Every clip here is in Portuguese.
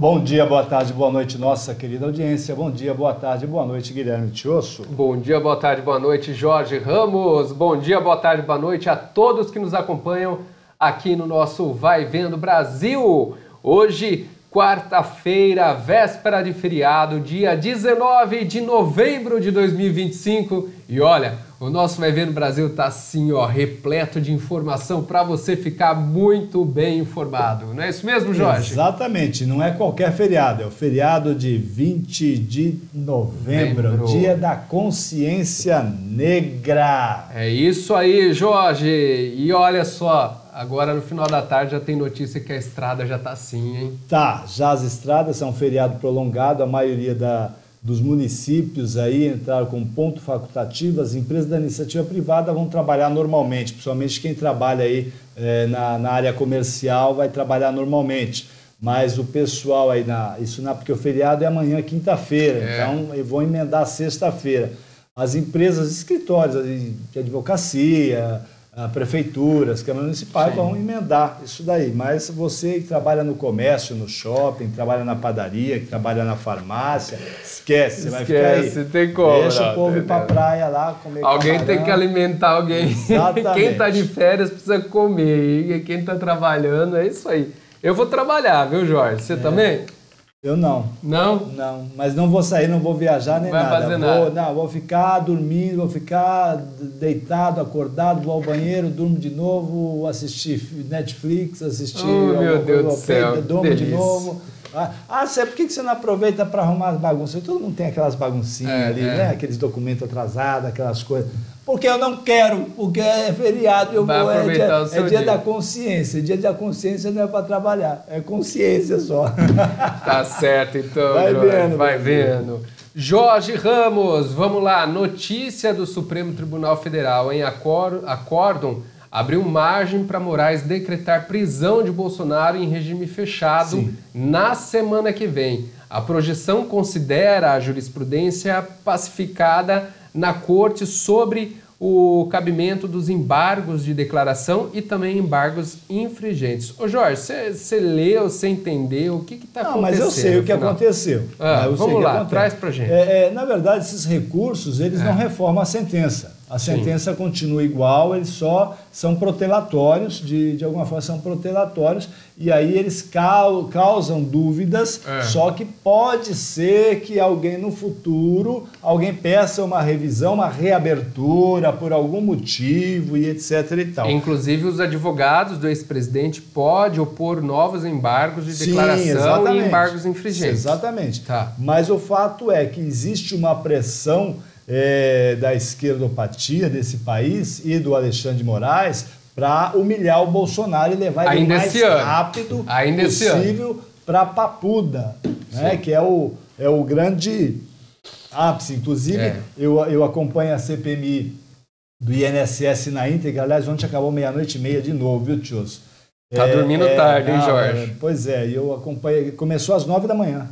Bom dia, boa tarde, boa noite, nossa querida audiência. Bom dia, boa tarde, boa noite, Guilherme Tiosso. Bom dia, boa tarde, boa noite, Jorge Ramos. Bom dia, boa tarde, boa noite a todos que nos acompanham aqui no nosso Vai Vendo Brasil. Hoje, quarta-feira, véspera de feriado, dia 19 de novembro de 2025. E olha, o nosso Vai Vendo Brasil tá assim, ó, repleto de informação para você ficar muito bem informado. Não é isso mesmo, Jorge? Exatamente, não é qualquer feriado, é o feriado de 20 de novembro, dia da consciência negra. É isso aí, Jorge. E olha só, agora no final da tarde já tem notícia que a estrada já tá assim, hein? Tá, já as estradas são feriado prolongado, a maioria dos municípios aí entraram com ponto facultativo, as empresas da iniciativa privada vão trabalhar normalmente, principalmente quem trabalha aí na área comercial vai trabalhar normalmente, mas o pessoal aí, isso não é porque o feriado é amanhã, quinta-feira, então vão emendar sexta-feira. As empresas, escritórios de advocacia, prefeituras, câmaras municipais vão emendar isso daí, mas você que trabalha no comércio, no shopping, trabalha na padaria, que trabalha na farmácia, esquece, você vai ficar aí. Tem como. Deixa o povo ir pra praia lá, comer alguém camarão. Tem que alimentar alguém. Exatamente. Quem tá de férias precisa comer, e quem tá trabalhando, é isso aí. Eu vou trabalhar, viu, Jorge? Você também? Eu não. Não? Não, mas não vou sair, não vou viajar nem nada. Vai fazer nada? Não, vou ficar dormindo, vou ficar deitado, acordado, vou ao banheiro, durmo de novo, assistir Netflix, assistir... meu Deus do céu, durmo de novo. Por que você não aproveita para arrumar as bagunças? Todo mundo tem aquelas baguncinhas ali, né? Aqueles documentos atrasados, aquelas coisas. Porque eu não quero, porque é feriado, eu vou, é dia da consciência. Dia da consciência não é para trabalhar, é consciência só. Tá certo, então, vai Jorge, vendo, vai vendo. Jorge Ramos, vamos lá, notícia do Supremo Tribunal Federal, em acórdão, abriu margem para Moraes decretar prisão de Bolsonaro em regime fechado na semana que vem. A projeção considera a jurisprudência pacificada na corte sobre o cabimento dos embargos de declaração e também embargos infringentes. Ô Jorge, você leu, você entendeu o que está acontecendo? Não, mas eu sei o que aconteceu. Vamos lá, traz para gente. Na verdade, esses recursos, eles não reformam a sentença. A sentença continua igual, eles só são protelatórios, de alguma forma são protelatórios, e aí eles causam dúvidas, só que pode ser que alguém no futuro, alguém peça uma revisão, uma reabertura por algum motivo e etc e tal. Inclusive os advogados do ex-presidente podem opor novos embargos de declaração e embargos infringentes. Exatamente. Tá. Mas o fato é que existe uma pressão da esquerdopatia desse país e do Alexandre de Moraes para humilhar o Bolsonaro e levar ele mais rápido possível para a papuda, né? Que é o grande ápice. Inclusive, eu acompanho a CPMI do INSS na íntegra. Aliás, ontem acabou 00:30 de novo, viu, Tiosso? Tá dormindo tarde, hein, Jorge? Pois é, eu acompanho. Começou às 9 da manhã.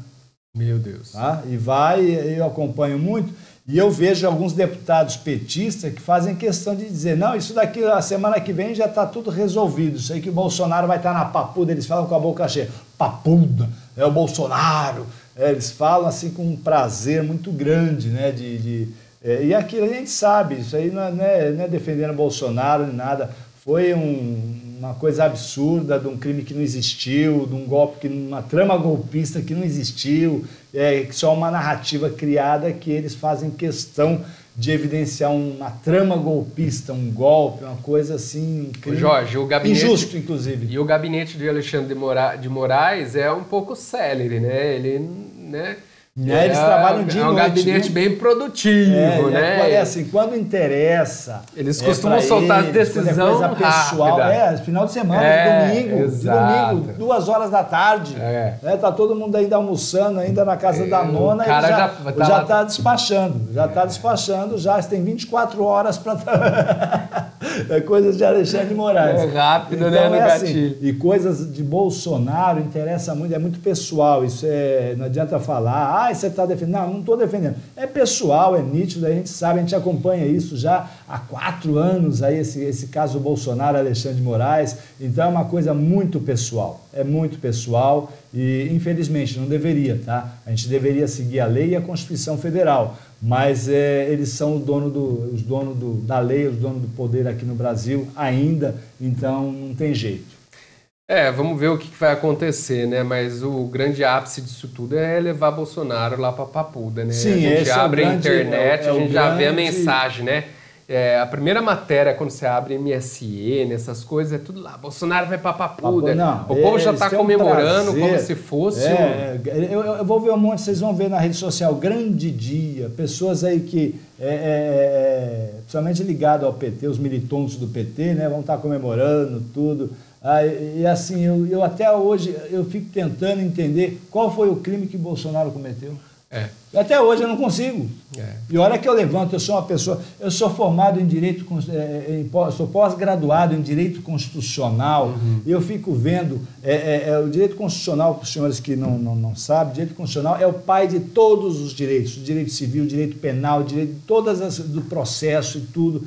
Meu Deus. Tá? Eu acompanho muito. E eu vejo alguns deputados petistas que fazem questão de dizer, não, isso daqui, a semana que vem já está tudo resolvido, isso aí que o Bolsonaro vai estar na papuda, eles falam com a boca cheia, papuda, é o Bolsonaro, eles falam assim com um prazer muito grande, né, e aquilo a gente sabe, isso aí não é defendendo o Bolsonaro nem nada, foi uma coisa absurda, de um crime que não existiu, de um golpe, uma trama golpista que não existiu, só uma narrativa criada que eles fazem questão de evidenciar uma trama golpista, um golpe, uma coisa assim, um crime Jorge, o gabinete, injusto, inclusive. E o gabinete de Alexandre de Moraes é um pouco célere, né? Ele, né? Eles trabalham dia e noite. É um gabinete bem produtivo, né? Assim, quando interessa... Eles costumam soltar as decisões pessoal, final de semana, domingo, 2 horas da tarde. Tá todo mundo ainda almoçando, ainda na casa da nona, e já está despachando. Já tem 24 horas para... É coisas de Alexandre de Moraes. É rápido, então, né, no assim, gatilho. e coisas de Bolsonaro interessa muito, é muito pessoal. Isso não adianta falar, você está defendendo. Não estou defendendo. É pessoal, é nítido, a gente sabe, a gente acompanha isso já há 4 anos, aí, esse caso do Bolsonaro, Alexandre de Moraes. Então é uma coisa muito pessoal. É muito pessoal e, infelizmente, não deveria, tá? A gente deveria seguir a lei e a Constituição Federal. Mas eles são os donos da lei, os donos do poder aqui no Brasil ainda, então não tem jeito. Vamos ver o que vai acontecer, né? Mas o grande ápice disso tudo é levar Bolsonaro lá para Papuda, né? Sim, a gente abre a grande, internet, a gente já vê a grande... mensagem, né? A primeira matéria, quando você abre MSN, essas coisas, é tudo lá. Bolsonaro vai para Papuda. Não, o povo já está comemorando como se fosse... Eu vou ver um monte, vocês vão ver na rede social, grande dia, pessoas aí que, principalmente ligado ao PT, os militantes do PT, né, vão estar comemorando tudo. E assim, eu até hoje, eu fico tentando entender qual foi o crime que Bolsonaro cometeu. Até hoje eu não consigo. E olha que eu levanto, eu sou uma pessoa, eu sou formado em Direito, sou pós-graduado em Direito Constitucional, e eu fico vendo, o Direito Constitucional, para os senhores que não sabem, o Direito Constitucional é o pai de todos os direitos, o direito civil, o direito penal, o direito do processo e tudo.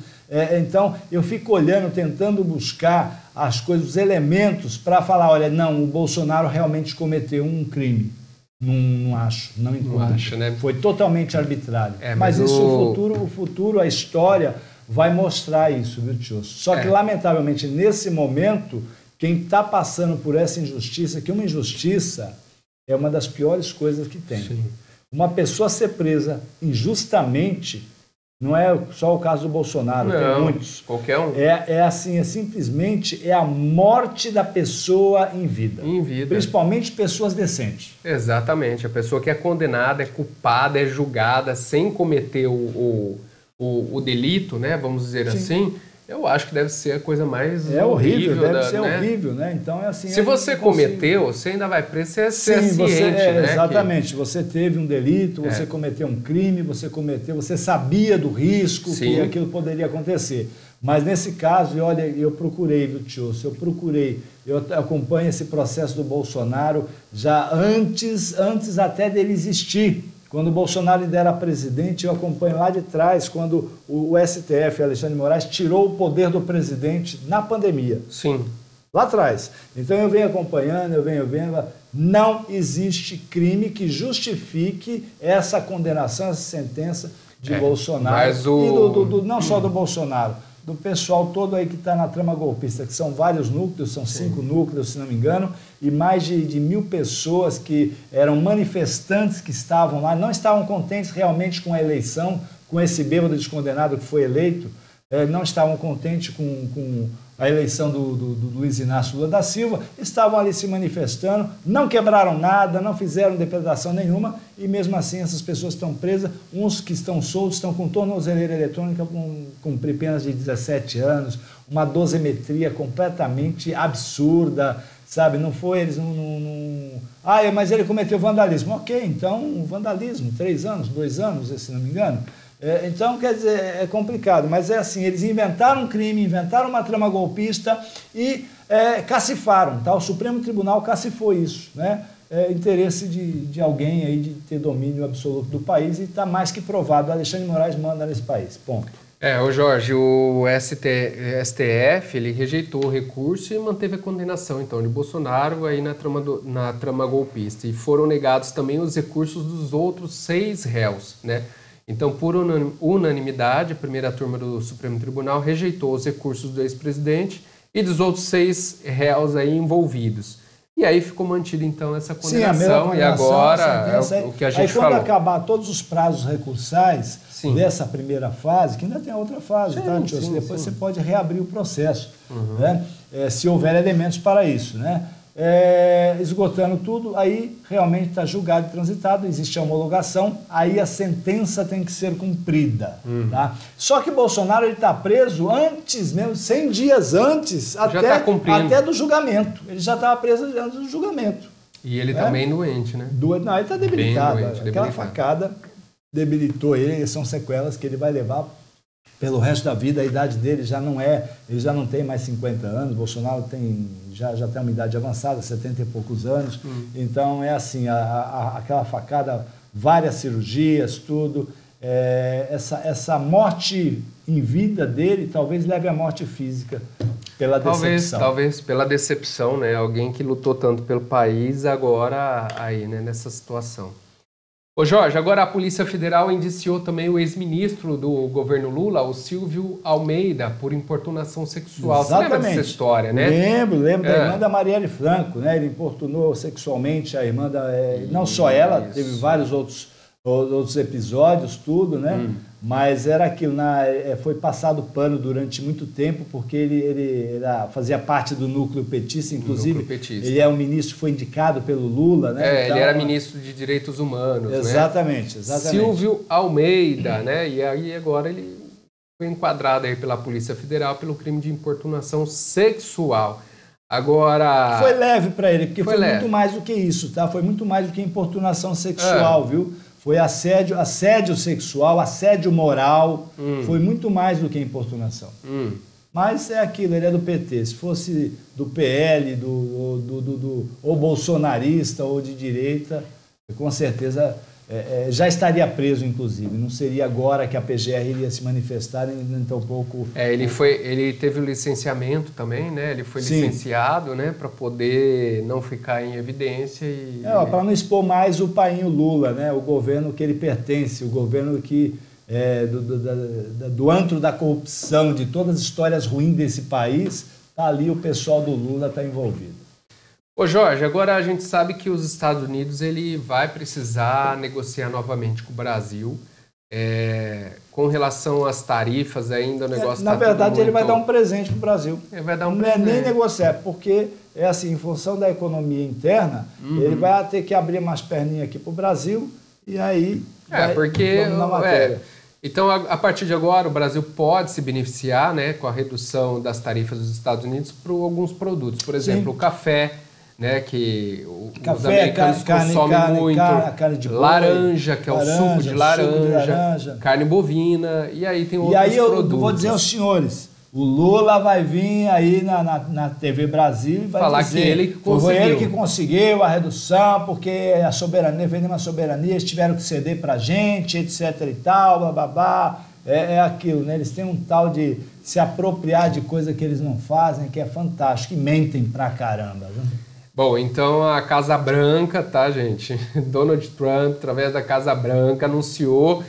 Então, eu fico olhando, tentando buscar as coisas, os elementos para falar, olha, não, o Bolsonaro realmente cometeu um crime. Não acho, não encontro. Não acho, né? Foi totalmente arbitrário. Mas isso o futuro, a história vai mostrar isso, viu, tio? Só que, lamentavelmente, nesse momento, quem está passando por essa injustiça, que uma injustiça é uma das piores coisas que tem. Sim. Uma pessoa ser presa injustamente, não é só o caso do Bolsonaro, tem muitos. Qualquer um. Simplesmente a morte da pessoa em vida. Principalmente pessoas decentes. Exatamente. A pessoa que é condenada, é culpada, é julgada sem cometer o delito, né? Vamos dizer assim. Eu acho que deve ser a coisa mais horrível. Deve ser horrível, né? Então é assim. Se você cometeu, você ainda vai preso, você é ciente, né? Exatamente. Você teve um delito, você cometeu um crime, você sabia do risco que aquilo poderia acontecer. Mas nesse caso, olha, eu procurei, viu, tio? Eu acompanho esse processo do Bolsonaro já antes até dele existir. Quando o Bolsonaro ainda era presidente, eu acompanho lá de trás, quando o STF, Alexandre de Moraes, tirou o poder do presidente na pandemia. Sim. Lá atrás. Então eu venho acompanhando, eu venho vendo, não existe crime que justifique essa condenação, essa sentença de Bolsonaro. Mas não só do Bolsonaro, do pessoal todo aí que está na trama golpista, que são vários núcleos, são 5 núcleos, se não me engano, e mais de 1.000 pessoas que eram manifestantes que estavam lá, não estavam contentes realmente com a eleição, com esse bêbado descondenado que foi eleito, não estavam contentes com a eleição do Luiz Inácio Lula da Silva, estavam ali se manifestando, não quebraram nada, não fizeram depredação nenhuma, e mesmo assim essas pessoas estão presas, uns que estão soltos, estão com tornozeleira eletrônica, cumprir penas de 17 anos, uma dosimetria completamente absurda, sabe? Não foi, eles mas ele cometeu vandalismo. Ok, então vandalismo, 3 anos, 2 anos, se não me engano. Então, quer dizer, é complicado, mas é assim, eles inventaram um crime, inventaram uma trama golpista e cacifaram, tá? O Supremo Tribunal cacifou isso, né? Interesse de alguém aí de ter domínio absoluto do país e está mais que provado, Alexandre de Moraes manda nesse país, ponto. Ô Jorge, o STF, ele rejeitou o recurso e manteve a condenação, então, de Bolsonaro aí na trama golpista, e foram negados também os recursos dos outros 6 réus, né? Então, por unanimidade, a primeira turma do Supremo Tribunal rejeitou os recursos do ex-presidente e dos outros 6 réus aí envolvidos. E aí ficou mantida, então, essa condenação. E agora, o que a gente falou. Aí, quando acabar todos os prazos recursais dessa primeira fase, que ainda tem outra fase, tá, tio? Depois você pode reabrir o processo, né? Se houver elementos para isso, né? Esgotando tudo, aí realmente está julgado e transitado, existe a homologação, aí a sentença tem que ser cumprida. Tá? Só que Bolsonaro está preso antes mesmo, 100 dias antes, até do julgamento. Ele já estava preso antes do julgamento. E ele também doente, né? Não, ele está debilitado. Aquela facada debilitou ele, são sequelas que ele vai levar pelo resto da vida. A idade dele já não é, ele já não tem mais 50 anos, Bolsonaro já tem uma idade avançada, 70 e poucos anos. Então é assim, aquela facada, várias cirurgias, tudo. Essa morte em vida dele talvez leve à morte física pela decepção. Talvez pela decepção, né? Alguém que lutou tanto pelo país, agora aí, né, nessa situação. Ô Jorge, agora a Polícia Federal indiciou também o ex-ministro do governo Lula, o Silvio Almeida, por importunação sexual. Exatamente. Você lembra dessa história, né? Lembro da irmã da Marielle Franco, né? Ele importunou sexualmente a irmã da... não só ela, teve vários outros episódios, tudo, né? Mas era aquilo, foi passado pano durante muito tempo, porque ele fazia parte do núcleo petista, inclusive. Ele é um ministro, foi indicado pelo Lula, né? Então, ele era ministro de Direitos Humanos, exatamente, né? Exatamente. Silvio Almeida, né? E aí agora ele foi enquadrado aí pela Polícia Federal pelo crime de importunação sexual. Agora... Foi leve para ele, porque foi muito mais do que isso, tá? Foi muito mais do que importunação sexual, viu? Foi assédio sexual, assédio moral, foi muito mais do que importunação. Mas é aquilo, ele é do PT. Se fosse do PL, ou bolsonarista, ou de direita, com certeza já estaria preso, inclusive. Não seria agora que a PGR iria se manifestar, nem tão pouco... Ele teve o licenciamento também, né? Ele foi licenciado, né? Para poder não ficar em evidência e... para não expor mais o painho Lula, né? O governo que ele pertence, o governo que... do antro da corrupção, de todas as histórias ruins desse país, tá ali o pessoal do Lula está envolvido. Ô Jorge, agora a gente sabe que os Estados Unidos ele vai precisar negociar novamente com o Brasil com relação às tarifas ainda, o negócio na verdade, ele vai dar um presente para o Brasil. Ele vai dar um Não presente. é nem negociar, porque é assim, em função da economia interna, ele vai ter que abrir umas perninhas aqui para o Brasil e aí vamos na matéria. Então, a partir de agora, o Brasil pode se beneficiar, né, com a redução das tarifas dos Estados Unidos para alguns produtos. Por exemplo, o café, né, que os americanos consomem muito, carne de boi, laranja, que é o suco de laranja, carne bovina, e aí tem outros produtos. E aí eu vou dizer aos senhores, o Lula vai vir aí na TV Brasil e vai falar dizer que ele que conseguiu. Foi ele que conseguiu a redução, porque a soberania, vendendo a soberania, eles tiveram que ceder pra gente, etc e tal, blá, blá, blá. É aquilo, né? Eles têm um tal de se apropriar de coisa que eles não fazem, que é fantástico, e mentem pra caramba, viu? Bom, então a Casa Branca, tá, gente? Donald Trump, através da Casa Branca, anunciou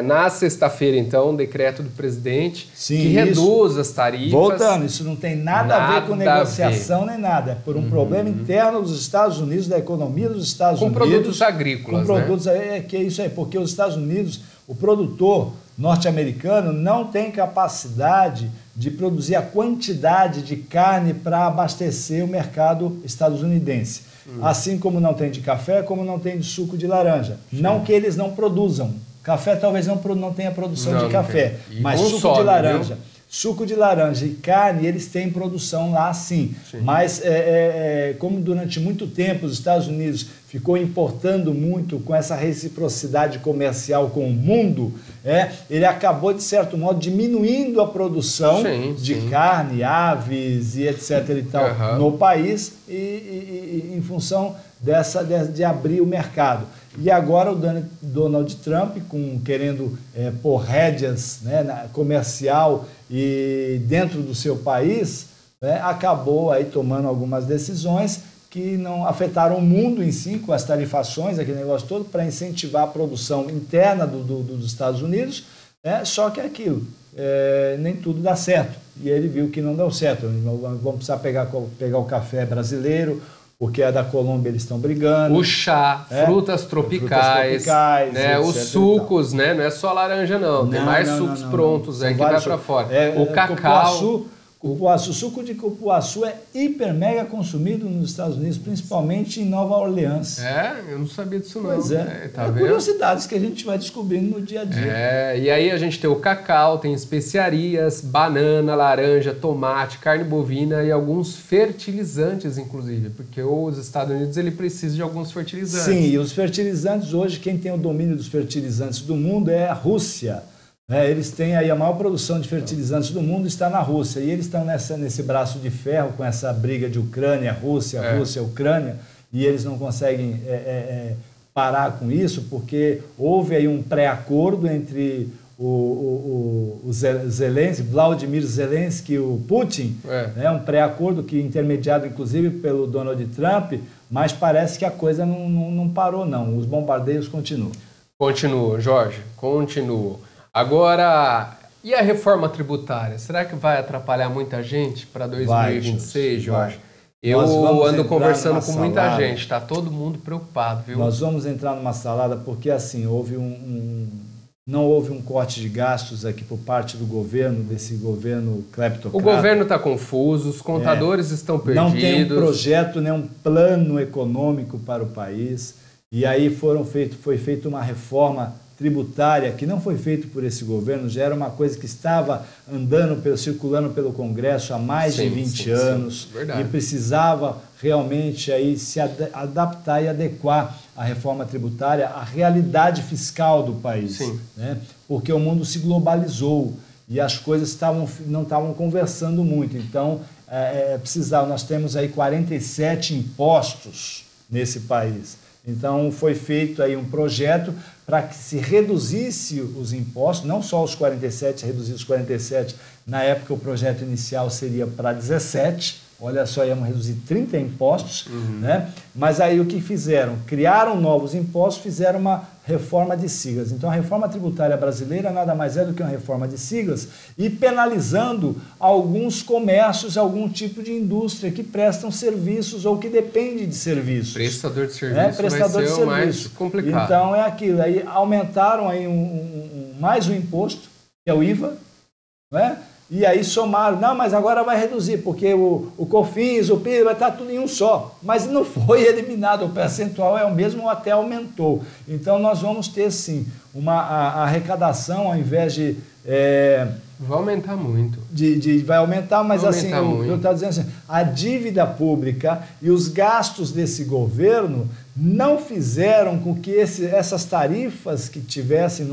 na sexta-feira, então, um decreto do presidente que reduz as tarifas. Voltando, isso não tem nada a ver com negociação nem nada. É por um problema interno dos Estados Unidos, da economia dos Estados Unidos. Com produtos agrícolas, com produtos, que é isso aí, porque os Estados Unidos, o produtor norte-americano não tem capacidade de produzir a quantidade de carne para abastecer o mercado estadunidense. Assim como não tem de café, como não tem de suco de laranja. Não que eles não produzam. Café talvez não tenha produção de café, mas suco de laranja. Viu? Suco de laranja e carne, eles têm produção lá sim. Mas como durante muito tempo os Estados Unidos ficou importando muito com essa reciprocidade comercial com o mundo, ele acabou, de certo modo, diminuindo a produção de carne, aves e etc. e tal no país e em função de abrir o mercado. E agora o Donald Trump, querendo pôr rédeas, né, comercial e dentro do seu país, acabou aí tomando algumas decisões que não afetaram o mundo em si, com as tarifações, aquele negócio todo, para incentivar a produção interna dos Estados Unidos, só que é aquilo, nem tudo dá certo. E ele viu que não deu certo. Vamos precisar pegar o café brasileiro, porque a da Colômbia eles estão brigando. O chá, frutas tropicais, né, os sucos, né, não é só laranja não, tem mais sucos prontos aí que vai para fora. O cacau... O suco de cupuaçu é hiper mega consumido nos Estados Unidos, principalmente em Nova Orleans. Eu não sabia disso não. Pois curiosidades que a gente vai descobrindo no dia a dia. E aí a gente tem o cacau, tem especiarias, banana, laranja, tomate, carne bovina e alguns fertilizantes, inclusive, porque os Estados Unidos ele precisa de alguns fertilizantes. Sim, e os fertilizantes hoje, quem tem o domínio dos fertilizantes do mundo é a Rússia. Eles têm aí a maior produção de fertilizantes do mundo está na Rússia, e eles estão nesse braço de ferro com essa briga de Ucrânia, Rússia, Rússia, Ucrânia, e eles não conseguem parar com isso, porque houve aí um pré-acordo entre o Zelensky, Vladimir Zelensky e o Putin, um pré-acordo que intermediado inclusive pelo Donald Trump, mas parece que a coisa não parou não, os bombardeios continuam. Continuam, Jorge, continuam. Agora, e a reforma tributária? Será que vai atrapalhar muita gente para 2026, Jorge? Eu ando conversando com muita gente, está todo mundo preocupado, viu? Nós vamos entrar numa salada porque, assim, não houve um corte de gastos aqui por parte do governo, desse governo cleptocrata. O governo está confuso, os contadores estão perdidos. Não tem um projeto, nem um plano econômico para o país. E aí foi feita uma reforma tributária que não foi feita por esse governo, já era uma coisa que estava circulando pelo Congresso há mais de 20 anos e precisava realmente aí se adaptar e adequar a reforma tributária à realidade fiscal do país, né? Porque o mundo se globalizou e as coisas não estavam conversando muito, então nós temos aí 47 impostos nesse país. Então, foi feito aí um projeto para que se reduzisse os impostos, não só os 47, reduzir os 47, na época o projeto inicial seria para 17, olha só, íamos reduzir 30 impostos, né? Mas aí o que fizeram? Criaram novos impostos, fizeram uma reforma de siglas. Então a reforma tributária brasileira nada mais é do que uma reforma de siglas e penalizando alguns comércios, algum tipo de indústria que prestam serviços ou que depende de serviços. Prestador de serviço prestador vai ser o mais complicado. Então é aquilo, aí aumentaram aí mais um imposto, que é o IVA, né? E aí somaram, não, mas agora vai reduzir, porque o COFINS, o PIS, vai estar tudo em um só. Mas não foi eliminado, o percentual é o mesmo ou até aumentou. Então nós vamos ter sim a arrecadação, ao invés de... vai aumentar muito. Vai aumentar, mas vai assim, aumentar eu estava dizendo assim, a dívida pública e os gastos desse governo não fizeram com que essas tarifas que tivessem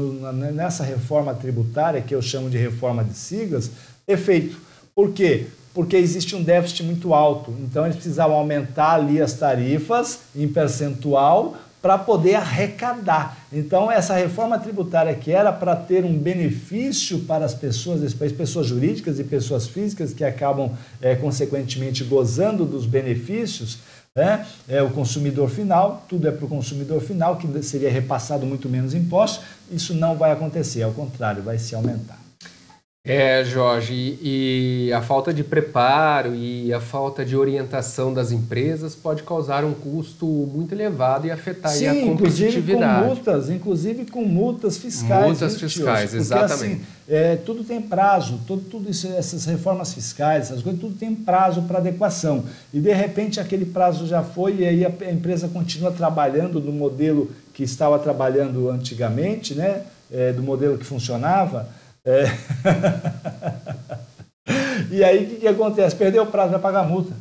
nessa reforma tributária, que eu chamo de reforma de siglas, efeito. Por quê? Porque existe um déficit muito alto. Então, eles precisavam aumentar ali as tarifas em percentual para poder arrecadar. Então, essa reforma tributária que era para ter um benefício para as pessoas desse país, pessoas jurídicas e pessoas físicas que acabam, consequentemente, gozando dos benefícios, né? O consumidor final, tudo é para o consumidor final, que seria repassado muito menos impostos. Isso não vai acontecer, ao contrário, vai se aumentar. Jorge, e a falta de preparo e a falta de orientação das empresas pode causar um custo muito elevado e afetar aí a competitividade. Inclusive com multas fiscais. Multas fiscais, porque, exatamente. Assim, tudo tem prazo, tudo isso, essas reformas fiscais, essas coisas, tudo tem prazo para adequação. E de repente aquele prazo já foi e aí a empresa continua trabalhando no modelo que estava trabalhando antigamente, né? Do modelo que funcionava. E aí o que acontece? Perdeu o prazo, vai pagar multa.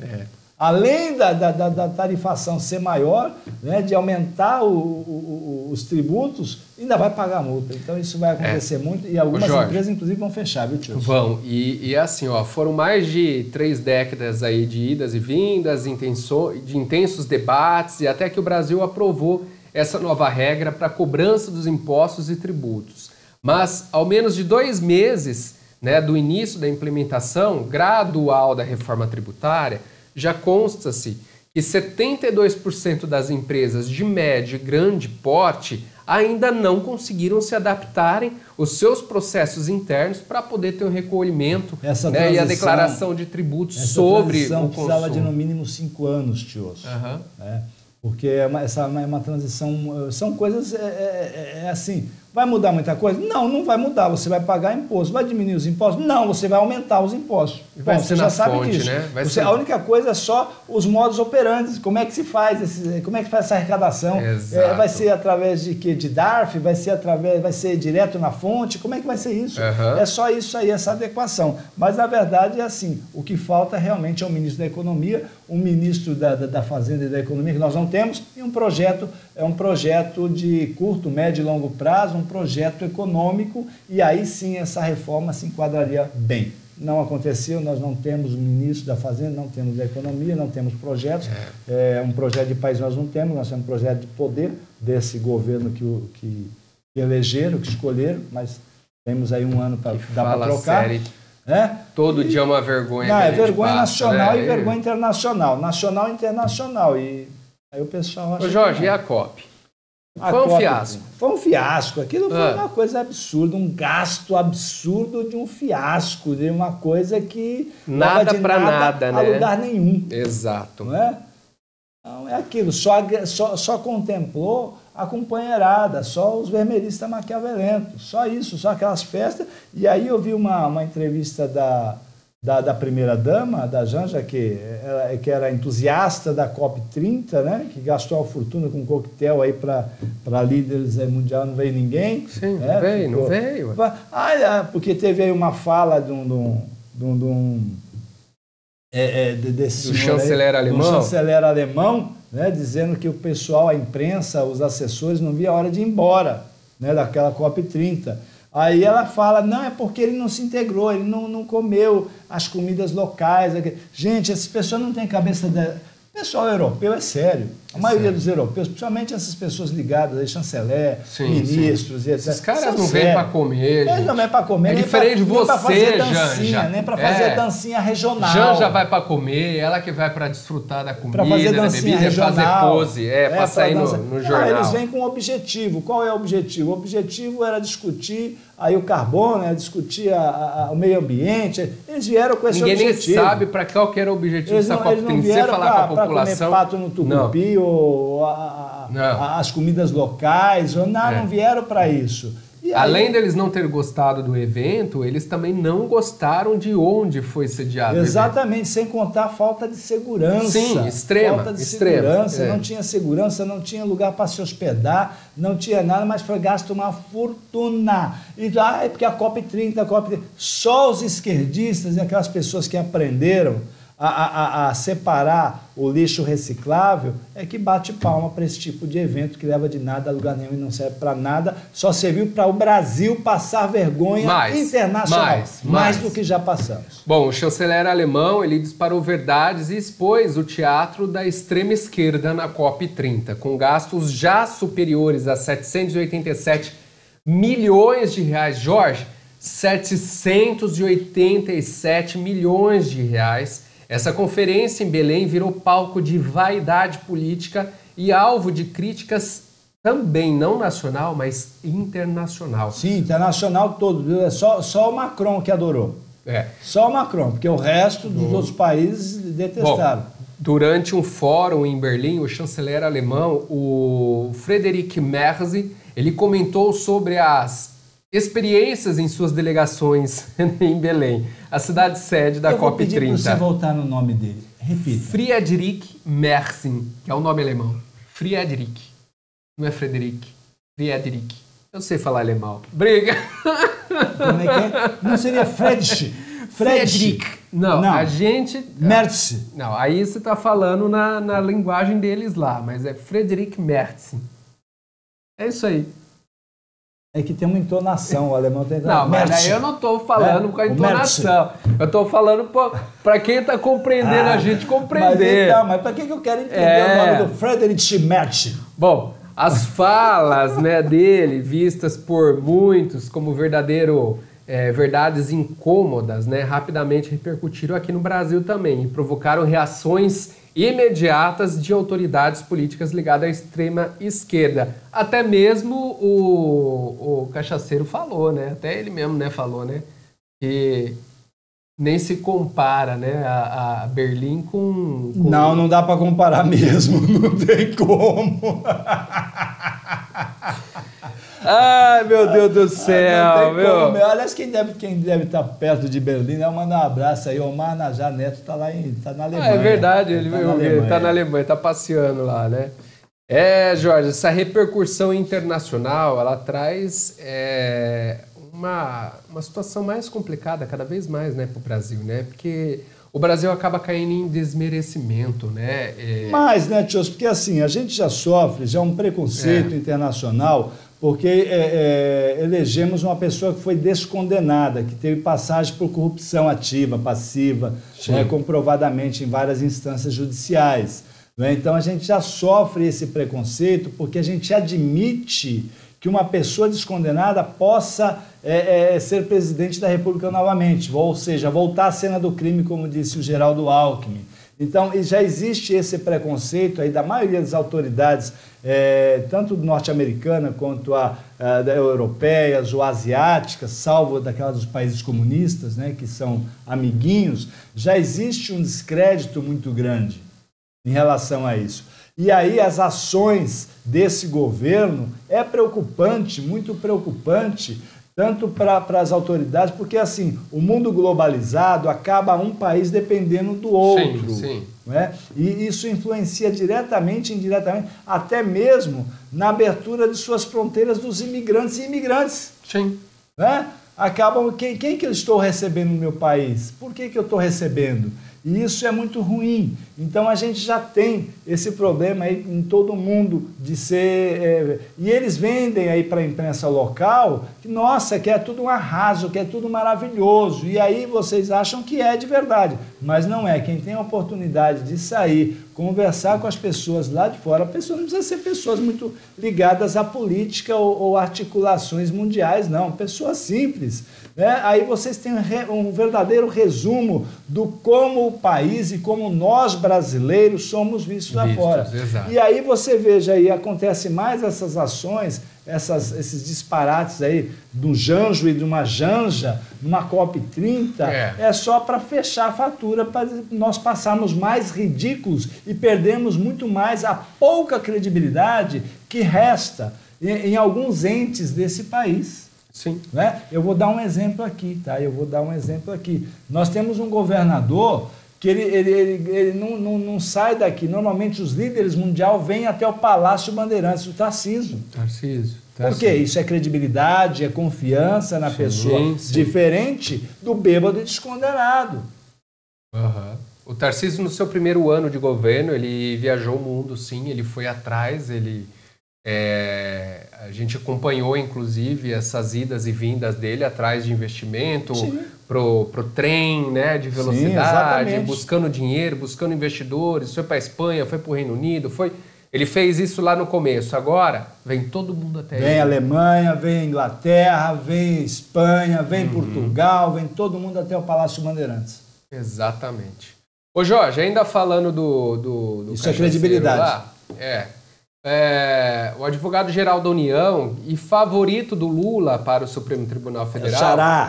Além da tarifação ser maior, né, de aumentar os tributos, ainda vai pagar multa. Então isso vai acontecer muito e algumas empresas inclusive vão fechar, viu, tio? Vão, e assim, foram mais de 3 décadas aí de idas e vindas, de intensos debates e até que o Brasil aprovou essa nova regra para a cobrança dos impostos e tributos. Mas, ao menos de 2 meses, né, do início da implementação gradual da reforma tributária, já consta-se que 72% das empresas de médio e grande porte ainda não conseguiram se adaptarem os seus processos internos para poder ter um recolhimento, né, e a declaração de tributos sobre o consumo. Precisava de no mínimo 5 anos, tioço. Porque é uma transição, são coisas, assim, vai mudar muita coisa? Não vai mudar, você vai pagar imposto. Vai diminuir os impostos? Não, você vai aumentar os impostos. Você já sabe disso. Né? A única coisa é só os modus operandi, como é que se faz, como é que faz essa arrecadação? Vai ser através de quê? De DARF? Vai ser direto na fonte? Como é que vai ser isso? É só isso aí, essa adequação. Mas, na verdade, é assim, o que falta realmente é o ministro da Economia, o ministro da Fazenda e da Economia, que nós não temos, e um projeto de curto, médio e longo prazo, um projeto econômico e aí sim essa reforma se enquadraria bem. Não aconteceu, nós não temos ministro da Fazenda, não temos da Economia, não temos projetos. Um projeto de país nós não temos, nós temos um projeto de poder desse governo que elegeram, que escolheram, mas temos aí um ano para dar para trocar. Série. Todo dia é uma vergonha. Não, é vergonha nacional e vergonha internacional. Nacional e internacional. E aí o pessoal acha. Ô Jorge, e a COP? Foi um fiasco. Foi um fiasco. Aquilo foi uma coisa absurda, um gasto absurdo de um fiasco, de uma coisa que nada para nada, a lugar nenhum. Exato. Não é? Então é aquilo, só contemplou a companheirada, só os vermelhistas maquiavelentos, só isso, só aquelas festas. E aí eu vi uma entrevista da primeira-dama, da Janja, que era entusiasta da COP30, né? Que gastou uma fortuna com um coquetel aí para líderes mundial, não veio ninguém. Sim, não veio. Porque teve aí uma fala desse do chanceler alemão. Do chanceler alemão, né? Dizendo que o pessoal, a imprensa, os assessores, não via a hora de ir embora, né? Daquela COP30. Aí ela fala, não, é porque ele não se integrou, ele não comeu as comidas locais. Gente, essas pessoas não têm cabeça... O pessoal europeu é sério. A maioria dos europeus, principalmente essas pessoas ligadas aí, chanceler, ministros e etc. Esses caras não vêm para comer, gente. Eles não vêm para comer. É diferente de você, Janja. Nem para fazer dancinha regional. Janja vai para comer, ela que vai para desfrutar da comida, fazer da dancinha bebida, regional, fazer pose, para sair no jornal. Eles vêm com um objetivo. Qual é o objetivo? O objetivo era discutir aí o carbono, discutir o meio ambiente. Eles vieram com esse objetivo. Ninguém nem sabe para qual que era o objetivo dessa COP30. Você falar com a população... comer pato no tucupi ou as comidas locais. Não vieram para isso. E além deles não terem gostado do evento, eles também não gostaram de onde foi sediado. Exatamente, sem contar a falta de segurança. Sim, extrema. Falta de segurança, não tinha segurança, não tinha lugar para se hospedar, não tinha nada, mas foi gasto uma fortuna. E é porque a COP30, só os esquerdistas e aquelas pessoas que aprenderam a separar o lixo reciclável é que bate palma para esse tipo de evento que leva de nada a lugar nenhum e não serve para nada, só serviu para o Brasil passar vergonha internacional, mais do que já passamos. Bom, o chanceler alemão, ele disparou verdades e expôs o teatro da extrema esquerda na COP30, com gastos já superiores a 787 milhões de reais. Jorge, 787 milhões de reais. Essa conferência em Belém virou palco de vaidade política e alvo de críticas também não nacional, mas internacional. Sim, internacional todo. Só o Macron que adorou. Só o Macron, porque o resto dos outros países detestaram. Bom, durante um fórum em Berlim, o chanceler alemão, o Friedrich Merz, ele comentou sobre as experiências em suas delegações em Belém, a cidade sede da COP30. Eu vou pedir para você voltar no nome dele. Repita. Friedrich Merz, que é o nome alemão. Friedrich. Não é Frederic. Friedrich. Eu sei falar alemão. Briga. Como é que é? Não seria Friedrich. Não, a gente... Merz. Não, aí você está falando na linguagem deles lá, mas é Friedrich Merz. É isso aí. É que tem uma entonação, o alemão tem entonação. Não, mas aí eu não estou falando com a entonação. Eu estou falando para quem está compreendendo a gente compreender. Mas para que eu quero entender o nome do Friedrich Merz? Bom, as falas dele, vistas por muitos como verdades incômodas, rapidamente repercutiram aqui no Brasil também e provocaram reações imediatas de autoridades políticas ligadas à extrema esquerda. Até mesmo o cachaceiro falou, até ele mesmo falou, que nem se compara a Berlim com... Não dá para comparar mesmo, não tem como. Ai, meu Deus do céu, meu. Aliás, quem deve estar perto de Berlim, mandar um abraço aí. Omar Najá Neto tá na Alemanha. É verdade, ele tá na Alemanha, tá passeando lá, Jorge, essa repercussão internacional, ela traz uma situação mais complicada, cada vez mais, para o Brasil, Porque o Brasil acaba caindo em desmerecimento, Mas, Tios, porque assim, a gente já sofre um preconceito internacional porque elegemos uma pessoa que foi descondenada, que teve passagem por corrupção ativa, passiva, né, comprovadamente em várias instâncias judiciais. Né? Então, a gente já sofre esse preconceito porque a gente admite que uma pessoa descondenada possa ser presidente da República novamente, ou seja, voltar à cena do crime, como disse o Geraldo Alckmin. Então, já existe esse preconceito aí da maioria das autoridades, tanto norte-americana quanto europeias ou asiáticas, salvo daquelas dos países comunistas, né, que são amiguinhos, já existe um descrédito muito grande em relação a isso. E aí as ações desse governo é preocupante, muito preocupante, tanto para as autoridades, porque assim, o mundo globalizado acaba um país dependendo do outro. Sim. Né? E isso influencia diretamente e indiretamente, até mesmo na abertura de suas fronteiras dos imigrantes e imigrantes. Sim. Né? Acabam, quem que eu estou recebendo no meu país? Por que eu estou recebendo? E isso é muito ruim. Então, a gente já tem esse problema aí em todo mundo de ser... e eles vendem aí para a imprensa local que, nossa, que é tudo um arraso, que é tudo maravilhoso. E aí vocês acham que é de verdade. Mas não é. Quem tem a oportunidade de sair, conversar com as pessoas lá de fora, a pessoa não precisa ser pessoas muito ligadas à política ou articulações mundiais, não. Pessoas simples. Né? Aí vocês têm um verdadeiro resumo do como o país e como nós brasileiros somos vistos lá fora. Exato. E aí você veja aí, acontece mais essas ações, esses disparates aí do Janjo e de uma Janja, numa COP30, é só para fechar a fatura, para nós passarmos mais ridículos e perdermos muito mais a pouca credibilidade que resta em alguns entes desse país. Sim. Né? Eu vou dar um exemplo aqui, tá? Nós temos um governador que ele não sai daqui. Normalmente os líderes mundiais vêm até o Palácio Bandeirantes, o Tarcísio. Por quê? Isso é credibilidade, é confiança na pessoa, diferente do bêbado e descondenado. Uhum. O Tarcísio, no seu primeiro ano de governo, ele viajou o mundo, sim, ele foi atrás, a gente acompanhou, inclusive, essas idas e vindas dele atrás de investimento, pro trem, né, de velocidade, buscando dinheiro, buscando investidores, foi para a Espanha, foi para o Reino Unido, ele fez isso lá no começo. Agora, vem todo mundo até ele. Vem Alemanha, vem Inglaterra, vem Espanha, vem Portugal, vem todo mundo até o Palácio Bandeirantes. Exatamente. Ô Jorge, ainda falando do isso é credibilidade. Lá, o advogado-geral da União e favorito do Lula para o Supremo Tribunal Federal...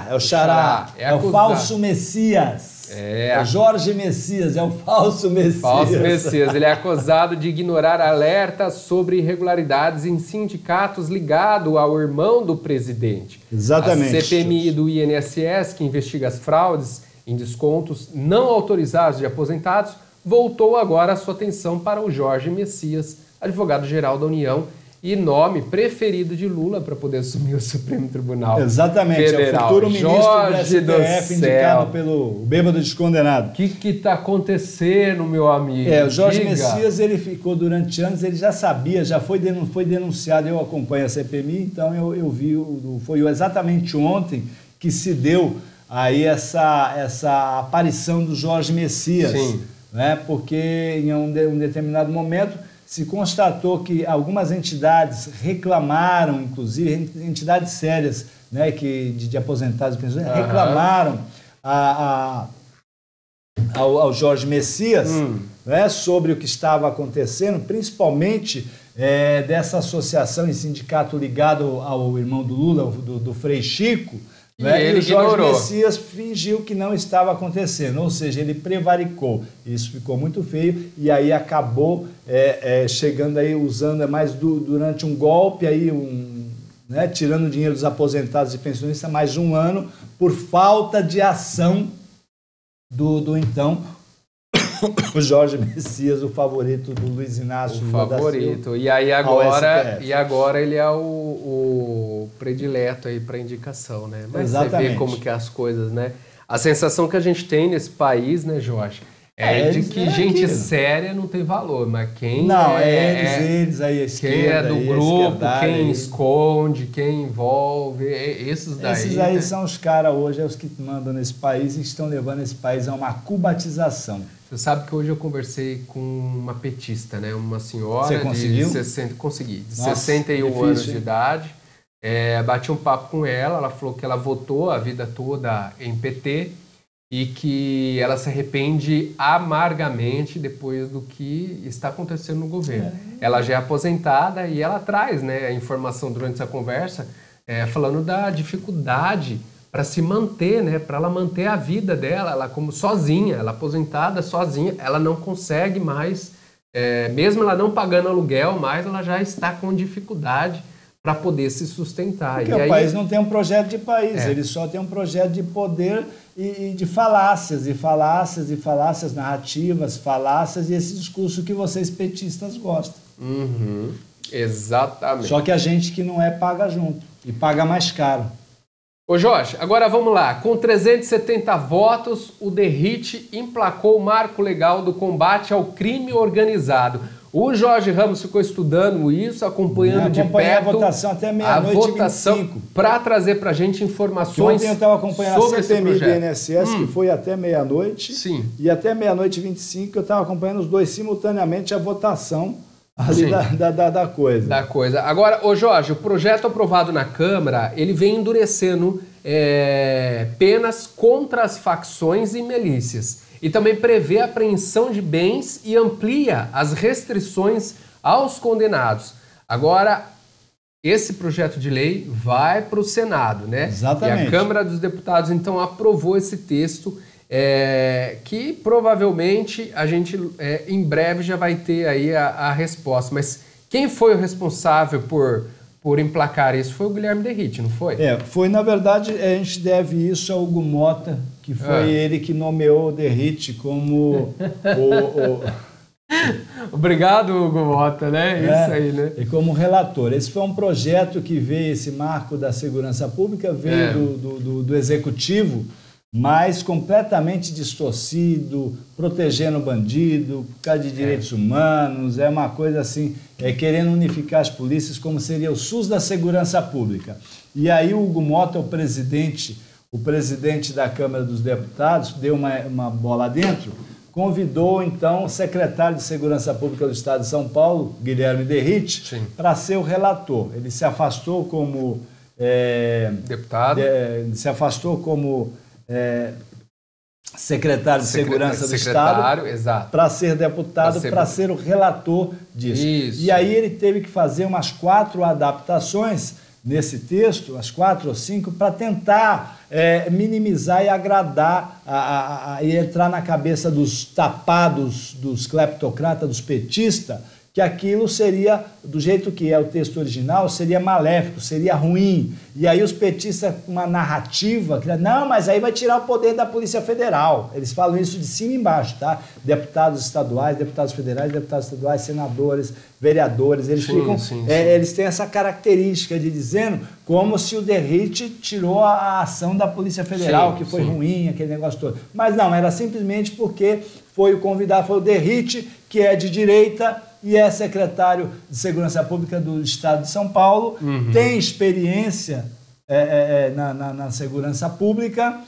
É o Xará. É o falso Messias. É o Jorge Messias, é o falso Messias. Falso Messias. Ele é acusado de ignorar alertas sobre irregularidades em sindicatos ligados ao irmão do presidente. Exatamente. A CPMI do INSS, que investiga as fraudes em descontos não autorizados de aposentados, voltou agora a sua atenção para o Jorge Messias, advogado-geral da União e nome preferido de Lula para poder assumir o Supremo Tribunal Federal. Exatamente, é o futuro ministro Jorge do STF indicado pelo bêbado descondenado. O que está acontecendo, meu amigo? O Jorge Messias, ele ficou durante anos, ele já sabia, já foi denunciado, eu acompanho a CPMI, então eu vi, foi exatamente ontem que se deu aí essa aparição do Jorge Messias. Sim. Né? Porque em um determinado momento se constatou que algumas entidades reclamaram, inclusive entidades sérias, né, de aposentados e pensionistas, reclamaram ao Jorge Messias, né, sobre o que estava acontecendo, principalmente dessa associação e sindicato ligado ao irmão do Lula, do Frei Chico, né? E o Jorge Messias fingiu que não estava acontecendo, ou seja, ele prevaricou. Isso ficou muito feio e aí acabou chegando aí, usando mais durante um golpe, aí, né, tirando o dinheiro dos aposentados e pensionistas mais um ano por falta de ação do então o Jorge Messias, o favorito do Luiz Inácio. O favorito. E aí agora ele é o predileto aí para indicação, né? Mas exatamente. Você vê como que é as coisas, né? A sensação que a gente tem nesse país, né, Jorge, de que gente séria não tem valor, mas quem não, eles aí, a esquerda, quem é do grupo, quem aí. esconde, quem envolve, esses daí. Esses aí são os caras hoje, os que mandam nesse país e estão levando esse país a uma cubatização. Você sabe que hoje eu conversei com uma petista, né? Uma senhora. Você conseguiu? De 61 anos de idade. Bati um papo com ela falou que ela votou a vida toda em PT e que ela se arrepende amargamente depois do que está acontecendo no governo. Ela já é aposentada e ela traz, né, a informação durante essa conversa, falando da dificuldade para se manter, né, para ela manter a vida dela, ela como sozinha, ela aposentada sozinha, ela não consegue mais, mesmo ela não pagando aluguel, mas ela já está com dificuldade para poder se sustentar. Porque e o aí, país não tem um projeto de país, ele só tem um projeto de poder e de falácias, narrativas, falácias e esse discurso que vocês petistas gostam. Uhum, exatamente. Só que a gente que não paga junto e paga mais caro. Ô Jorge, agora vamos lá. Com 370 votos, o DERRIT emplacou o marco legal do combate ao crime organizado. O Jorge Ramos ficou estudando isso, acompanhando de perto a votação até meia-noite e 25. Para trazer para a gente informações. Ontem eu estava acompanhando a CPMI do INSS, que foi até meia-noite. Sim. E até meia-noite e 25 eu estava acompanhando os dois simultaneamente a votação ali da coisa. Da coisa. Agora, ô Jorge, o projeto aprovado na Câmara, ele vem endurecendo penas contra as facções e milícias. E também prevê a apreensão de bens e amplia as restrições aos condenados. Agora, esse projeto de lei vai para o Senado, né? Exatamente. E a Câmara dos Deputados, então, aprovou esse texto que provavelmente a gente, em breve, já vai ter aí a resposta. Mas quem foi o responsável por emplacar isso foi o Guilherme DERRIT, não foi? Foi, na verdade, a gente deve isso ao Hugo Mota, que foi ele que nomeou o DERRIT como Obrigado, Hugo Mota, né? Isso aí, né? E como relator. Esse foi um projeto que veio, esse marco da segurança pública, veio do Executivo, mas completamente distorcido, protegendo o bandido, por causa de direitos humanos, uma coisa assim, querendo unificar as polícias como seria o SUS da segurança pública. E aí o Hugo Mota, o presidente da Câmara dos Deputados, deu uma bola dentro, convidou então o secretário de Segurança Pública do Estado de São Paulo, Guilherme DERRIT, para ser o relator. Ele se afastou como deputado, se afastou como secretário de Segurança do Estado para ser deputado, para ser o relator disso. Isso. E aí ele teve que fazer umas 4 adaptações nesse texto, as 4 ou 5, para tentar minimizar e agradar e entrar na cabeça dos tapados, dos cleptocratas, dos petistas, que aquilo seria, do jeito que é o texto original, seria maléfico, seria ruim. E aí os petistas, uma narrativa, não, mas aí vai tirar o poder da Polícia Federal. Eles falam isso de cima e embaixo, tá? Deputados estaduais, deputados federais, deputados estaduais, senadores, vereadores, eles ficam... eles têm essa característica de dizendo como se o DERRIT tirou a ação da Polícia Federal, que foi ruim, aquele negócio todo. Mas não, era simplesmente porque foi o convidado, foi o DERRIT, que é de direita, e é secretário de Segurança Pública do Estado de São Paulo, tem experiência na segurança pública.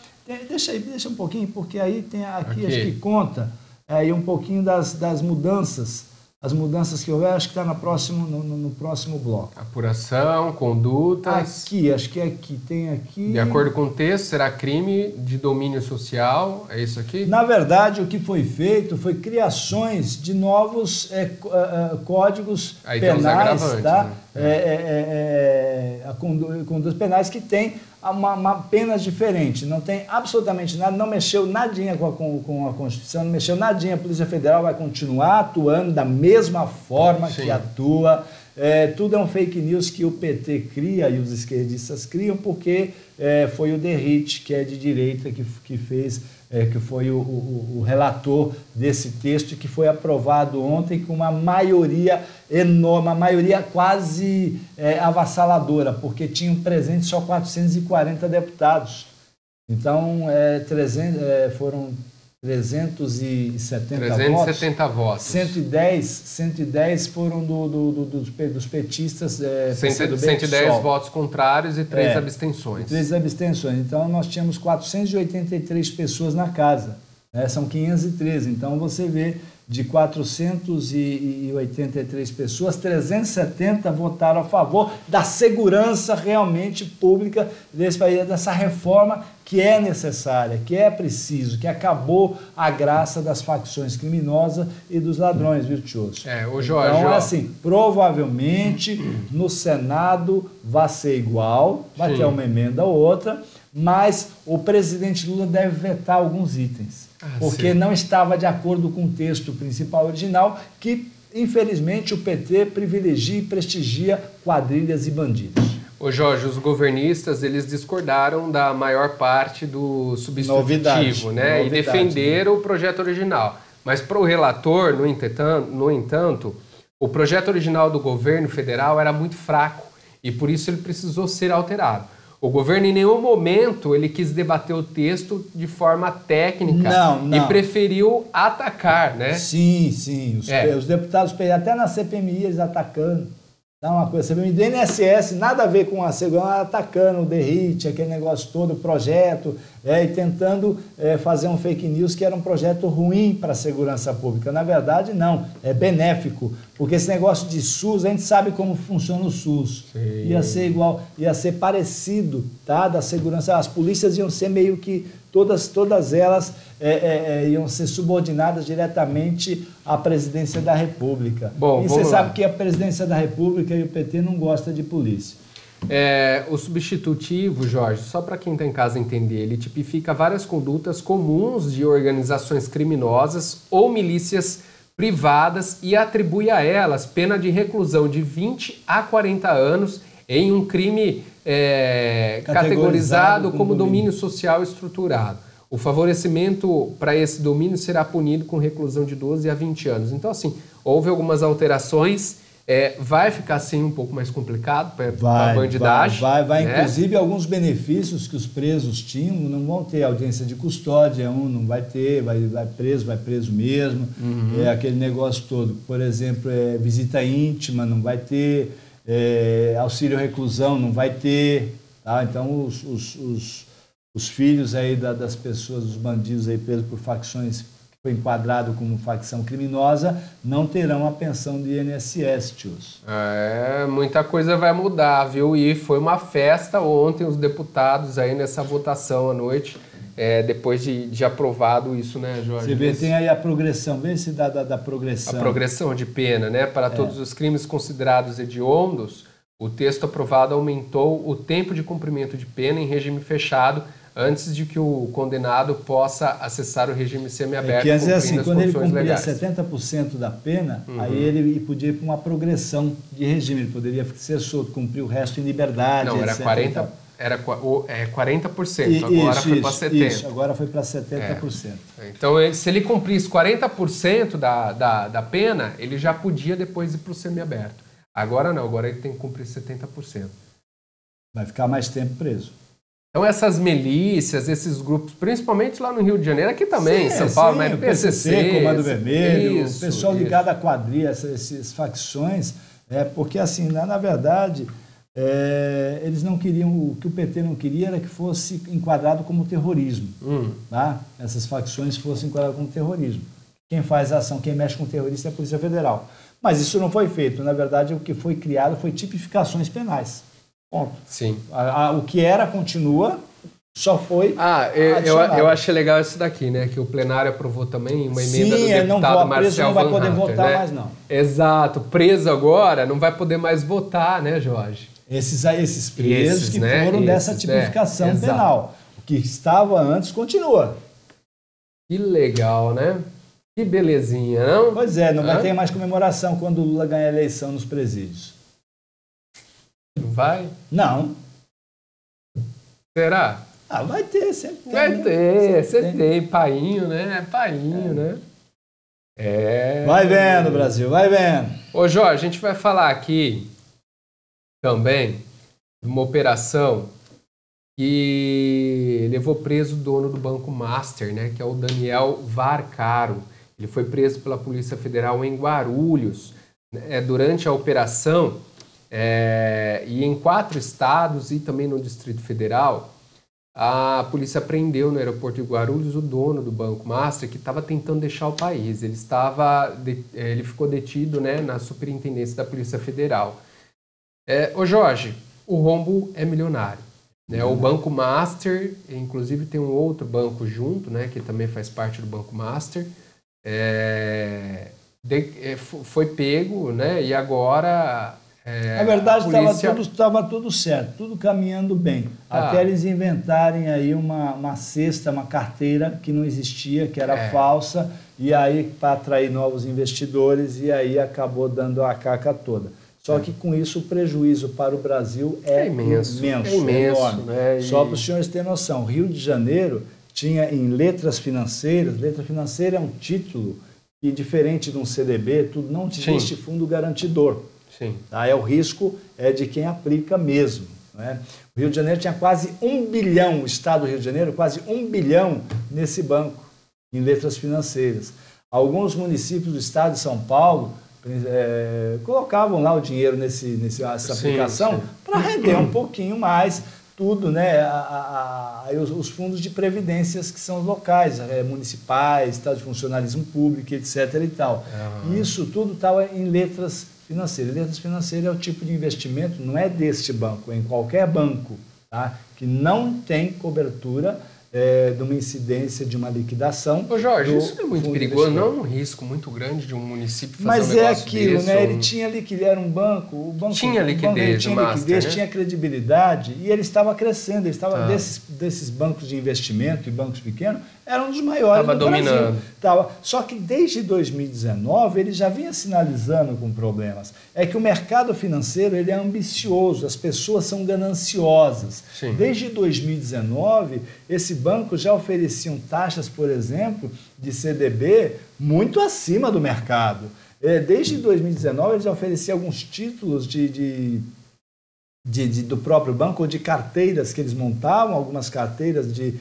Deixa um pouquinho, porque aí tem aqui. Acho que conta aí um pouquinho das mudanças. As mudanças que houver, acho que está no próximo bloco. Apuração, condutas. Aqui, acho que é aqui, tem aqui... De acordo com o texto, será crime de domínio social, é isso aqui? Na verdade, o que foi feito foi criações de novos códigos aí penais, tá? Né? Condutas penais que têm uma pena diferente, não tem absolutamente nada, não mexeu nadinha com a Constituição, não mexeu nadinha, a Polícia Federal vai continuar atuando da mesma forma que atua, tudo é um fake news que o PT cria e os esquerdistas criam, porque foi o DERRIT, que é de direita, que fez, que foi o relator desse texto, que foi aprovado ontem com uma maioria enorme, uma maioria quase avassaladora, porque tinham presentes só 440 deputados. Então, foram 370 votos. 110 foram dos petistas. 110 votos contrários e 3 abstenções. 3 abstenções. Então, nós tínhamos 483 pessoas na casa. São 513. Então, você vê, de 483 pessoas, 370 votaram a favor da segurança realmente pública desse país, dessa reforma que é necessária, que é preciso, que acabou a graça das facções criminosas e dos ladrões virtuosos. Jorge, então, assim, provavelmente no Senado vai ser igual, vai ter uma emenda ou outra, mas o presidente Lula deve vetar alguns itens, porque não estava de acordo com o texto principal original, que, infelizmente, o PT privilegia e prestigia quadrilhas e bandidos. Jorge, os governistas, eles discordaram da maior parte do substitutivo, Novidade. E defenderam o projeto original. Mas para o relator, no entanto, o projeto original do governo federal era muito fraco e por isso ele precisou ser alterado. O governo, em nenhum momento, ele quis debater o texto de forma técnica e preferiu atacar, né? Sim. Os deputados, até na CPMI, eles atacando. Dá uma coisa, CPMI do INSS, nada a ver com a segurança, atacando o DERIT, aquele negócio todo, o projeto, e tentando fazer um fake news que era um projeto ruim para a segurança pública. Na verdade, não, é benéfico, porque esse negócio de SUS, a gente sabe como funciona o SUS. Sim. Ia ser igual, ia ser parecido, tá? Da segurança, as polícias iam ser meio que, todas elas iam ser subordinadas diretamente à presidência da República. Bom, e você sabe que a presidência da República e o PT não gostam de polícia. O substitutivo, Jorge, só para quem está em casa entender, ele tipifica várias condutas comuns de organizações criminosas ou milícias privadas e atribui a elas pena de reclusão de 20 a 40 anos em um crime categorizado como domínio social estruturado. O favorecimento para esse domínio será punido com reclusão de 12 a 20 anos. Então, assim, houve algumas alterações, vai ficar, assim, um pouco mais complicado para a bandidagem. Vai. Inclusive, alguns benefícios que os presos tinham não vão ter. Audiência de custódia, não vai ter, vai preso mesmo. Uhum. Aquele negócio todo. Por exemplo, visita íntima, não vai ter. Auxílio reclusão, não vai ter. Tá? Então, os filhos aí das pessoas, dos bandidos aí presos por facções que foi enquadrado como facção criminosa, não terão a pensão de INSS, tios. Muita coisa vai mudar, viu? E foi uma festa ontem, os deputados aí nessa votação à noite, depois de aprovado isso, né, Jorge? Você vê, tem aí a progressão, vê se dá da progressão. A progressão de pena, né? Para todos os crimes considerados hediondos, o texto aprovado aumentou o tempo de cumprimento de pena em regime fechado antes de que o condenado possa acessar o regime semiaberto. Que antes assim, quando ele cumpria 70% da pena, aí ele podia ir para uma progressão de regime, ele poderia ser solto, cumprir o resto em liberdade. Não, etc. Era 40%, agora foi para 70%. Isso, agora foi para 70%. Então, se ele cumprisse 40% da pena, ele já podia depois ir para o semiaberto. Agora não, agora ele tem que cumprir 70%. Vai ficar mais tempo preso. Então essas milícias, esses grupos, principalmente lá no Rio de Janeiro, aqui também, em São Paulo, mas PCC, Comando Vermelho, o pessoal ligado à quadrilha, essas facções, porque assim, na verdade, eles não queriam, o que o PT não queria era que fosse enquadrado como terrorismo. Tá? Essas facções fossem enquadradas como terrorismo. Quem faz a ação, quem mexe com terrorista é a Polícia Federal. Mas isso não foi feito. Na verdade, o que foi criado foi tipificações penais. Ponto. Sim. O que era continua, só foi eu achei legal isso daqui, né? Que o plenário aprovou também uma emenda do deputado Marcel Van Hatten, não vai poder votar mais, não. Exato. Preso agora não vai poder mais votar, né, Jorge? Esses presos que foram dessa tipificação penal. O que estava antes continua. Que legal, né? Que belezinha, não? Pois é, não vai ter mais comemoração quando o Lula ganhar a eleição nos presídios. Vai? Não. Será? Vai ter, sempre tem. Vai ter, sempre tem. Painho, né? Painho, né? Vai vendo, Brasil, vai vendo. Ô, Jorge, a gente vai falar aqui também de uma operação e levou preso o dono do Banco Master, né, que é o Daniel Varcaro. Ele foi preso pela Polícia Federal em Guarulhos, né, durante a operação, e em 4 estados e também no Distrito Federal. A polícia prendeu no aeroporto de Guarulhos o dono do Banco Master, que estava tentando deixar o país. Ele ficou detido, né, na superintendência da Polícia Federal. Ô Jorge, o rombo é milionário, né? O Banco Master, inclusive tem um outro banco junto, né, que também faz parte do Banco Master, foi pego, né, e agora... Na verdade, polícia... estava tudo certo, tudo caminhando bem. Até eles inventarem aí uma cesta, uma carteira que não existia, que era falsa, e aí para atrair novos investidores, e aí acabou dando a caca toda. Só que com isso o prejuízo para o Brasil é imenso, enorme. Né? Só para os senhores terem noção, Rio de Janeiro tinha em letras financeiras, letra financeira é um título que, diferente de um CDB, tudo não existe fundo garantidor. Sim. Tá? O risco é de quem aplica mesmo. Né? O Rio de Janeiro tinha quase 1 bilhão, o estado do Rio de Janeiro, quase 1 bilhão nesse banco, em letras financeiras. Alguns municípios do estado de São Paulo colocavam lá o dinheiro nessa aplicação para render um pouquinho mais tudo, né? Os fundos de previdências que são locais, municipais, estado de funcionalismo público, etc. e tal. E isso tudo estava em letras financeiras. Letras financeiras é o tipo de investimento, não é deste banco, é em qualquer banco, tá? Que não tem cobertura de uma incidência de uma liquidação. Ô Jorge, isso é muito perigoso, não é um risco muito grande de um município fazer Mas um negócio aquilo, desse, né? Ele tinha liquidez, era um banco, o banco tinha liquidez, né? Tinha credibilidade e ele estava crescendo, ele estava desses bancos de investimento e bancos pequenos, era um dos maiores do Brasil. Só que desde 2019 ele já vinha sinalizando com problemas. É que o mercado financeiro ele é ambicioso, as pessoas são gananciosas. Sim. Desde 2019, esse banco já ofereciam taxas, por exemplo, de CDB muito acima do mercado. Desde 2019 eles já ofereciam alguns títulos do próprio banco ou de carteiras que eles montavam, algumas carteiras de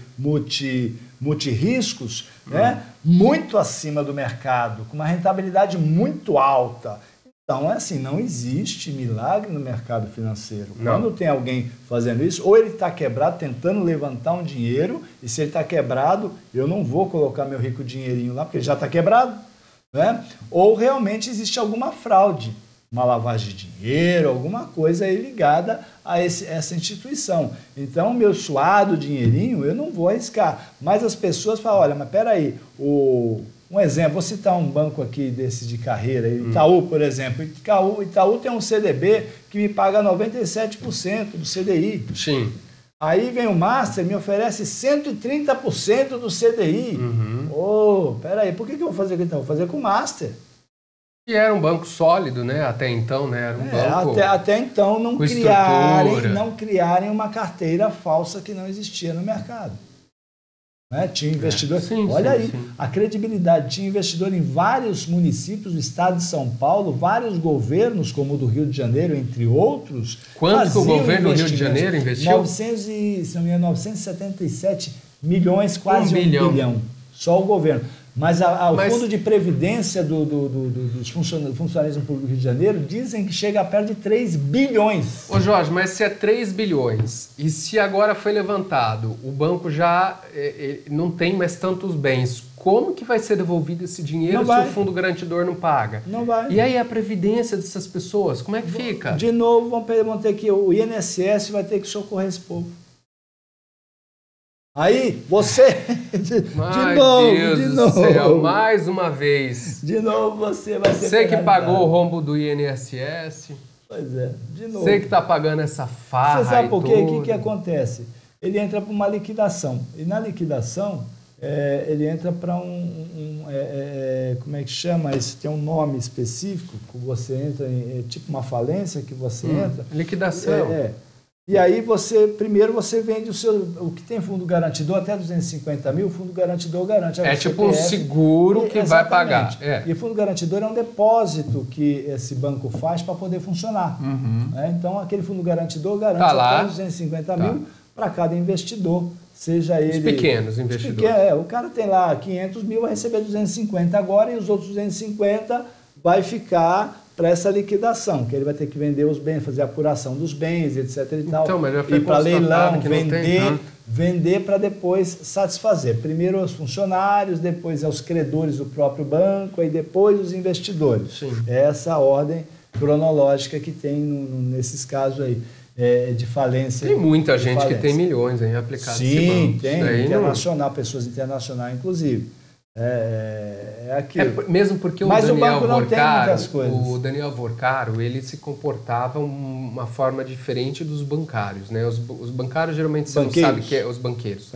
multiriscos, né? Muito acima do mercado, com uma rentabilidade muito alta. Então, assim, não existe milagre no mercado financeiro. Não. Quando tem alguém fazendo isso, ou ele está quebrado, tentando levantar um dinheiro, e se ele está quebrado, eu não vou colocar meu rico dinheirinho lá, porque ele já está quebrado, né? Ou realmente existe alguma fraude, uma lavagem de dinheiro, alguma coisa aí ligada a essa instituição. Então, meu suado dinheirinho, eu não vou arriscar. Mas as pessoas falam, olha, mas peraí, um exemplo, vou citar um banco aqui desse de carreira, Itaú, por exemplo. Itaú tem um CDB que me paga 97% do CDI. Sim. Aí vem o Master e me oferece 130% do CDI. Peraí, por que eu vou fazer com o Itaú? Vou fazer com o Master. E era um banco sólido, né? Até então, né? Era um banco até então não criarem uma carteira falsa que não existia no mercado. Né? Tinha investidor. A credibilidade. Tinha investidor em vários municípios do estado de São Paulo, vários governos, como o do Rio de Janeiro, entre outros. Quanto que o governo do Rio de Janeiro investiu? 977 milhões, quase 1 bilhão. Só o governo. Mas o Fundo de Previdência dos funcionalismo público do Rio de Janeiro dizem que chega a perto de 3 bilhões. Ô Jorge, mas se é 3 bilhões e se agora foi levantado, o banco já não tem mais tantos bens, como que vai ser devolvido esse dinheiro se o fundo garantidor não paga? Não vai. E aí a previdência dessas pessoas, como é que fica? De novo, vão ter que... O INSS vai ter que socorrer esse povo. Aí, você... de novo. Céu, mais uma vez. De novo, você vai ser Você que pagou o rombo do INSS. Pois é, de novo. Você que está pagando essa farra. Você sabe por quê? O que acontece? Ele entra para uma liquidação. E na liquidação, ele entra para como é que chama? Isso tem um nome específico, que você entra em... tipo uma falência que você entra. Liquidação. E aí, primeiro você vende o que tem fundo garantidor, até 250 mil, o fundo garantidor garante. É tipo um seguro que vai pagar. E o fundo garantidor é um depósito que esse banco faz para poder funcionar. Né? Então, aquele fundo garantidor garante até 250 mil, para cada investidor, seja ele... Os pequenos investidores. O cara tem lá 500 mil, vai receber 250 agora e os outros 250 vai ficar para essa liquidação, que ele vai ter que vender os bens, fazer a apuração dos bens, etc. e tal. Então, mas já foi ir para leilão, que vender para depois satisfazer. Primeiro os funcionários, depois os credores do próprio banco, aí depois os investidores. Sim. É essa ordem cronológica que tem nesses casos aí de falência. Tem muita gente que tem milhões aí aplicados. Sim, tem, internacional, pessoas internacionais, inclusive. Aquilo. Mesmo porque Mas o banco não tem muitas coisas. O Daniel Vorcaro, ele se comportava uma forma diferente dos bancários, né? Os bancários geralmente você não sabe quem é, os banqueiros.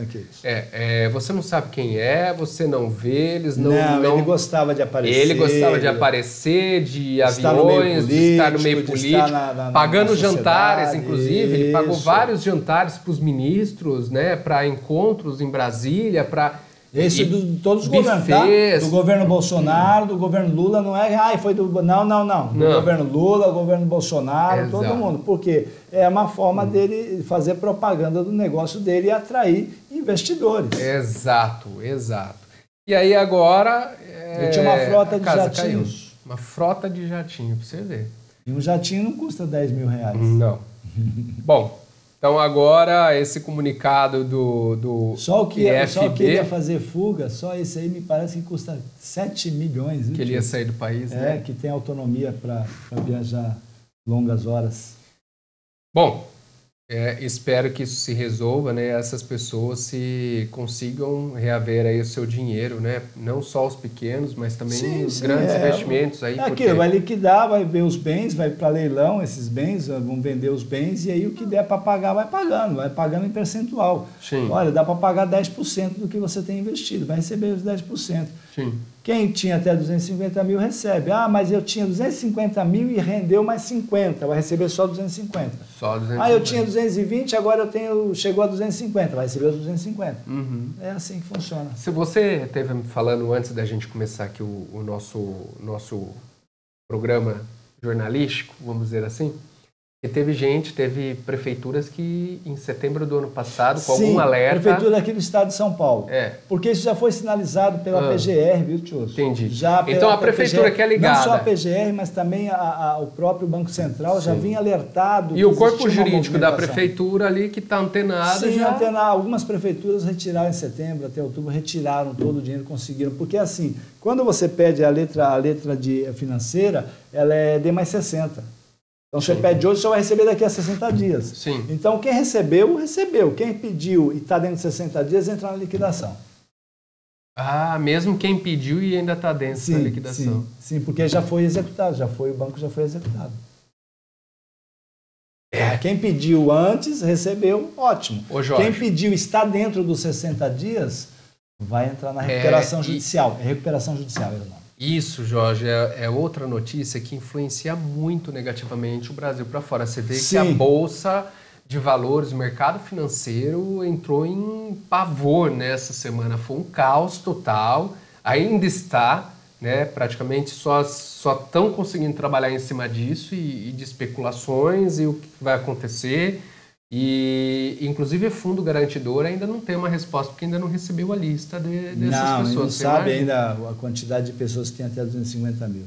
Você não sabe quem é, você não vê, eles não... ele gostava de aparecer. Ele gostava de aparecer, de aviões, de estar no meio político, pagando jantares, inclusive. Ele pagou vários jantares para os ministros, né? Para encontros em Brasília, para... Esse de todos os governos, tá? Do governo Bolsonaro, do governo Lula, não é... foi do... Não. Do governo Lula, do governo Bolsonaro, exato. Todo mundo. Porque é uma forma dele fazer propaganda do negócio dele e atrair investidores. Exato. E aí agora... Eu tinha uma frota de jatinhos. Uma frota de jatinho, para você ver. E um jatinho não custa 10 mil reais. Não. Bom... Então agora esse comunicado do só o que ia fazer fuga, só esse aí me parece que custa 7 milhões. Que ele ia sair do país, né? Que tem autonomia para viajar longas horas. Bom, espero que isso se resolva, né? Essas pessoas se consigam reaver aí o seu dinheiro, né? Não só os pequenos, mas também os grandes investimentos aí. Aquilo, vai liquidar, vai ver os bens, vai para leilão esses bens, vão vender os bens e aí o que der para pagar vai pagando em percentual. Sim. Olha, dá para pagar 10% do que você tem investido, vai receber os 10%. Sim. Quem tinha até 250 mil recebe. Mas eu tinha 250 mil e rendeu mais 50, vai receber só 250. Só 250. Eu tinha 220, agora chegou a 250, vai receber os 250. Uhum. É assim que funciona. Se você esteve falando antes da gente começar aqui o nosso programa jornalístico, vamos dizer assim, e teve prefeituras que em setembro do ano passado, com algum alerta... prefeitura aqui do estado de São Paulo. Porque isso já foi sinalizado pela PGR, viu, tio? Entendi. Então a prefeitura que é ligada... Não só a PGR, mas também o próprio Banco Central já vinha alertado... E o corpo jurídico da prefeitura ali que está antenado algumas prefeituras retiraram em setembro, até outubro, retiraram todo o dinheiro, conseguiram. Porque assim, quando você pede a letra financeira, ela é D mais 60. Então, você pede hoje, você vai receber daqui a 60 dias. Sim. Então, quem recebeu, recebeu. Quem pediu e está dentro de 60 dias, entra na liquidação. Mesmo quem pediu e ainda está dentro da liquidação. Sim, porque já foi executado, o banco já foi executado. Quem pediu antes, recebeu, ótimo. Ô, Jorge, quem pediu está dentro dos 60 dias, vai entrar na recuperação judicial. Recuperação judicial, é o nome. Isso, Jorge, é outra notícia que influencia muito negativamente o Brasil para fora. Você vê que a Bolsa de Valores, o mercado financeiro entrou em pavor nessa semana. Foi um caos total, ainda está, né? Praticamente só estão conseguindo trabalhar em cima disso e de especulações e o que vai acontecer. E, inclusive, o Fundo Garantidor ainda não tem uma resposta, porque ainda não recebeu a lista dessas pessoas. Não sabe ainda a quantidade de pessoas que têm até 250 mil.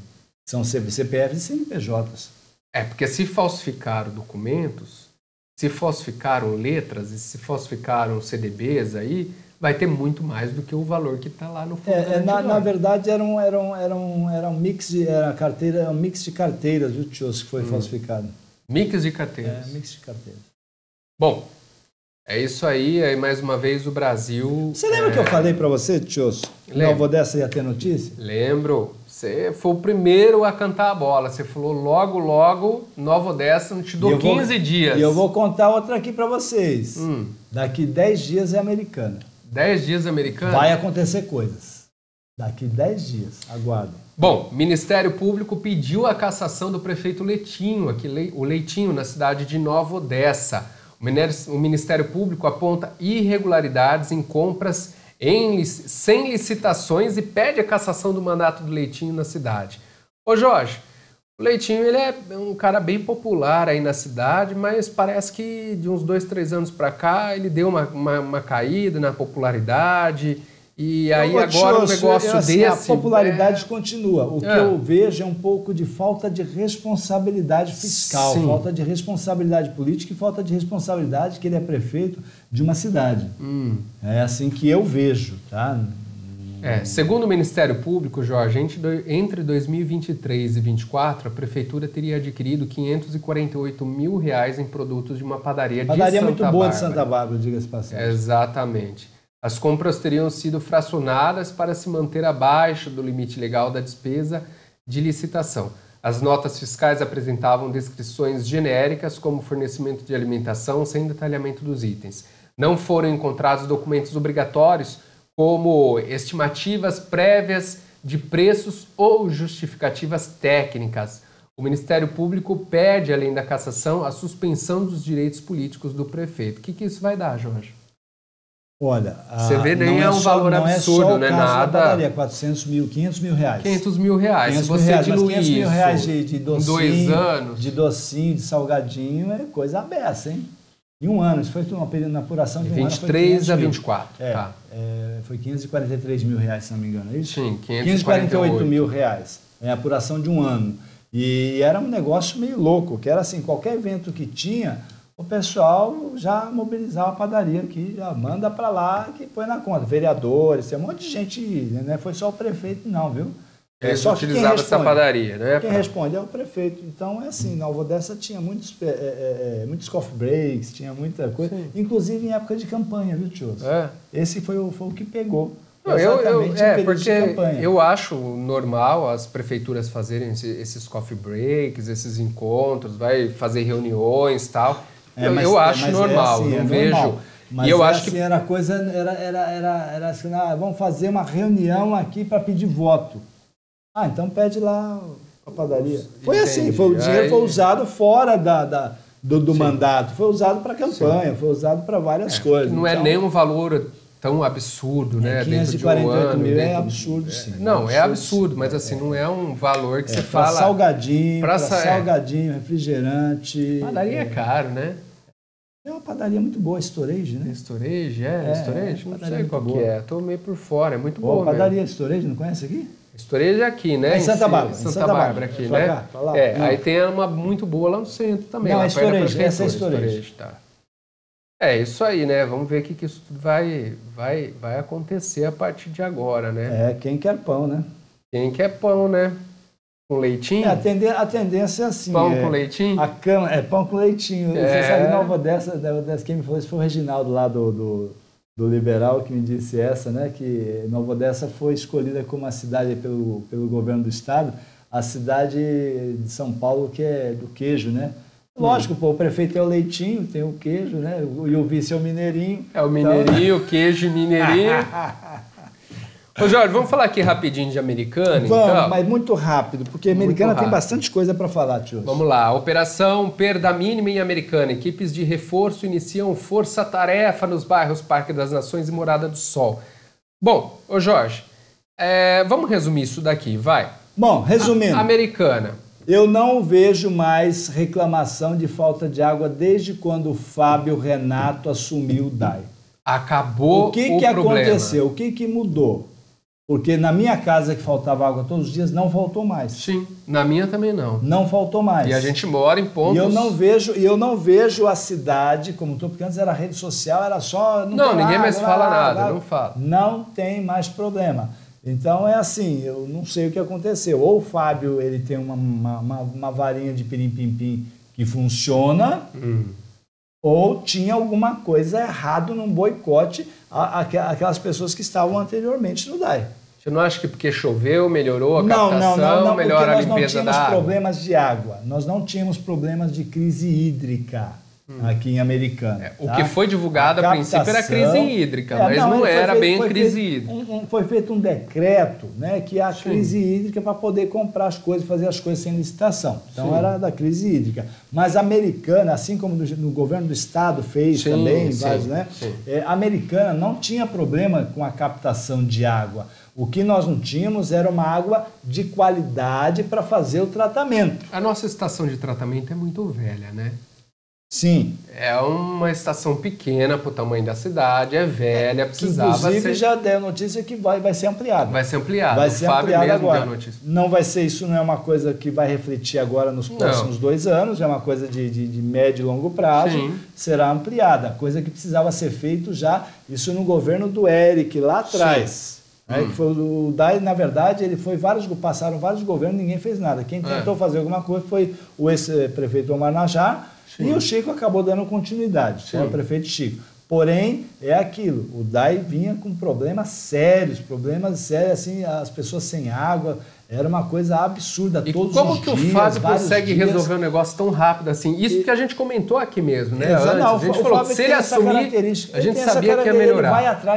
São CPF e CNPJs. Porque se falsificaram documentos, se falsificaram letras e se falsificaram CDBs aí, vai ter muito mais do que o valor que está lá no Fundo Garantidor. Na verdade, era um mix de carteiras, viu, tio, que foi falsificado. Mix de carteiras. Mix de carteiras. Bom, é isso aí mais uma vez o Brasil... Você lembra que eu falei para você, Tiosso? Nova Odessa ia ter notícia? Lembro. Você foi o primeiro a cantar a bola. Você falou logo, Nova Odessa, não te dou 15 dias. E eu vou contar outra aqui para vocês. Daqui 10 dias é Americana. 10 dias Americana? Vai acontecer coisas. Daqui 10 dias, aguardem. Bom, Ministério Público pediu a cassação do prefeito Leitinho, o Leitinho, na cidade de Nova Odessa. O Ministério Público aponta irregularidades em compras sem licitações e pede a cassação do mandato do Leitinho na cidade. Ô Jorge, O Leitinho, ele é um cara bem popular aí na cidade, mas parece que de uns 2, 3 anos para cá ele deu uma caída na popularidade. E aí agora um negócio desse... A popularidade continua. O que eu vejo é um pouco de falta de responsabilidade fiscal, falta de responsabilidade política e falta de responsabilidade que ele é prefeito de uma cidade. É assim que eu vejo, tá? Segundo o Ministério Público, Jorge, entre 2023 e 2024, a Prefeitura teria adquirido R$548 mil em produtos de uma padaria de Santa Bárbara. Padaria muito boa de Santa Bárbara, diga-se passagem. Exatamente. As compras teriam sido fracionadas para se manter abaixo do limite legal da despesa de licitação. As notas fiscais apresentavam descrições genéricas, como fornecimento de alimentação, sem detalhamento dos itens. Não foram encontrados documentos obrigatórios, como estimativas prévias de preços ou justificativas técnicas. O Ministério Público pede, além da cassação, a suspensão dos direitos políticos do prefeito. O que isso vai dar, Jorge? Olha, você vê, nem é um valor absurdo, né? Nada. Padaria, 400 mil, 500 mil reais. 500 mil reais. Se você diluir 500 mil reais de docinho, 2 anos. De docinho, de salgadinho, é coisa abessa, hein? Em um ano, isso foi uma apuração de um 23 a 24. Tá. Foi 543 mil reais, se não me engano, é isso? Sim, 548 mil reais. É a apuração de um ano. E era um negócio meio louco, que era assim, qualquer evento que tinha, o pessoal já mobilizava a padaria aqui, já manda para lá que põe na conta. Vereadores, tem um monte de gente, não foi só o prefeito não, viu? Só utilizava essa padaria, né? Quem responde é o prefeito. Então, é assim, Nova Odessa tinha muitos coffee breaks, tinha muita coisa, inclusive em época de campanha, viu, tio? Esse foi o que pegou. Porque eu acho normal as prefeituras fazerem esses coffee breaks, esses encontros, vai fazer reuniões e tal. Eu acho normal, não vejo... Normal. Mas e eu acho que era coisa, era assim, vamos fazer uma reunião aqui para pedir voto. Então pede lá a padaria. Foi assim, o dinheiro foi usado fora do mandato, foi usado para campanha, foi usado para várias coisas. Não é nem um valor tão absurdo, né? 548 mil é absurdo, sim. Não, é absurdo, mas assim, não é um valor que você pra fala... Salgadinho, salgadinho, refrigerante... Padaria é caro, né? É uma padaria muito boa, Storage, né? Storage? Storage? Não sei qual que é, tô meio por fora, é muito boa. Padaria Storage, não conhece aqui? Storage é aqui, né? Em Santa Bárbara. Santa Bárbara aqui, né? Pra lá. Aí tem uma muito boa lá no centro também. Não, lá é Storage, essa é Storage. Tá. Isso aí, né? Vamos ver o que isso tudo vai acontecer a partir de agora, né? Quem quer pão, né? Quem quer pão, né? Com leitinho? A tendência é assim. Pão com leitinho? Pão com leitinho. Você sabe, Nova Odessa, quem me falou isso foi o Reginaldo lá do Liberal, que me disse essa, né? Que Nova Odessa foi escolhida como a cidade pelo governo do estado, a cidade de São Paulo que é do queijo, né? Lógico, o prefeito é o leitinho, tem o queijo, né? E o vice é o mineirinho. É o mineirinho, o queijo e mineirinho. Ô Jorge, vamos falar aqui rapidinho de Americana, então? Mas muito rápido, porque Americana tem bastante coisa para falar, tio. Vamos lá. Operação Perda Mínima em Americana. Equipes de reforço iniciam força-tarefa nos bairros Parque das Nações e Morada do Sol. Bom, ô Jorge, vamos resumir isso daqui, vai. Bom, resumindo. Americana. Eu não vejo mais reclamação de falta de água desde quando o Fábio Renato assumiu o DAI. Acabou o que aconteceu? O que mudou? Porque na minha casa que faltava água todos os dias, não faltou mais. Sim, na minha também não. Não faltou mais. E a gente mora em pontos... E eu não vejo a cidade, como estou, porque antes era rede social, era só... Não, ninguém mais fala nada, não fala. Não tem mais problema. Então é assim, eu não sei o que aconteceu. Ou o Fábio, ele tem uma varinha de pirim-pim-pim que funciona... ou tinha alguma coisa errada num boicote àquelas pessoas que estavam anteriormente no DAI. Você não acha que porque choveu, melhorou a captação, melhora a limpeza da água? Nós não tínhamos problemas de água, nós não tínhamos problemas de crise hídrica aqui em Americana. O que foi divulgado a princípio era crise hídrica, mas não era bem crise hídrica. Foi feito um decreto, né, que a crise hídrica para poder comprar as coisas, fazer as coisas sem licitação. Então era da crise hídrica. Mas a Americana, assim como no governo do estado fez também, vários, né? A Americana não tinha problema com a captação de água. O que nós não tínhamos era uma água de qualidade para fazer o tratamento. A nossa estação de tratamento é muito velha, né? Sim. É uma estação pequena para o tamanho da cidade, é velha, precisava inclusive, já deu notícia que vai ser ampliada. Vai ser ampliada. Vai ser ampliada agora. Deu notícia. Não vai ser isso, não é uma coisa que vai refletir agora nos próximos 2 anos, é uma coisa de médio e longo prazo. Sim. Será ampliada. Coisa que precisava ser feito já, isso no governo do Eric, lá atrás. Que foi o DAI, na verdade, passaram vários governos, ninguém fez nada. Quem tentou fazer alguma coisa foi o ex-prefeito Omar Najjar. E o Chico acabou dando continuidade, foi o prefeito Chico. Porém, é aquilo, o DAI vinha com problemas sérios, assim, as pessoas sem água, era uma coisa absurda, e todos como os que dias, o Fábio consegue dias. resolver um negócio tão rápido assim? Isso que a gente comentou aqui mesmo, né? Não, a gente falou que se ele assumir, a gente sabia que ia melhorar.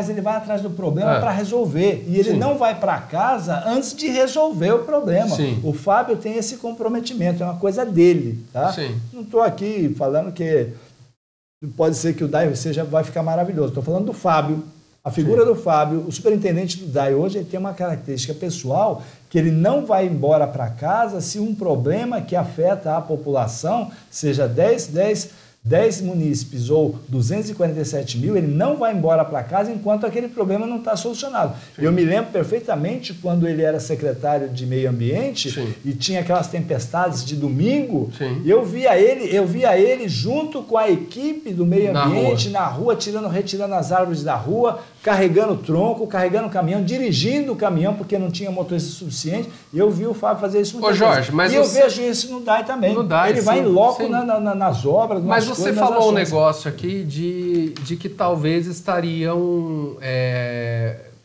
Ele vai atrás do problema para resolver. E ele não vai para casa antes de resolver o problema. Sim. O Fábio tem esse comprometimento, é uma coisa dele. Tá? Sim. Não estou aqui falando que pode ser que o DAI vai ficar maravilhoso. Estou falando do Fábio. A figura do Fábio, o superintendente do DAI hoje, ele tem uma característica pessoal que ele não vai embora para casa se um problema que afeta a população, seja 10 munícipes ou 247 mil, ele não vai embora para casa enquanto aquele problema não está solucionado. Sim. Eu me lembro perfeitamente quando ele era secretário de Meio Ambiente e tinha aquelas tempestades de domingo, eu via ele junto com a equipe do Meio Ambiente na rua, retirando as árvores da rua, carregando tronco, carregando caminhão, dirigindo o caminhão porque não tinha motorista suficiente. E eu vi o Fábio fazer isso muitas vezes. Mas eu vejo isso no DAI também. No DAI, ele vai em loco nas obras. Mas você falou um negócio aqui de que talvez estariam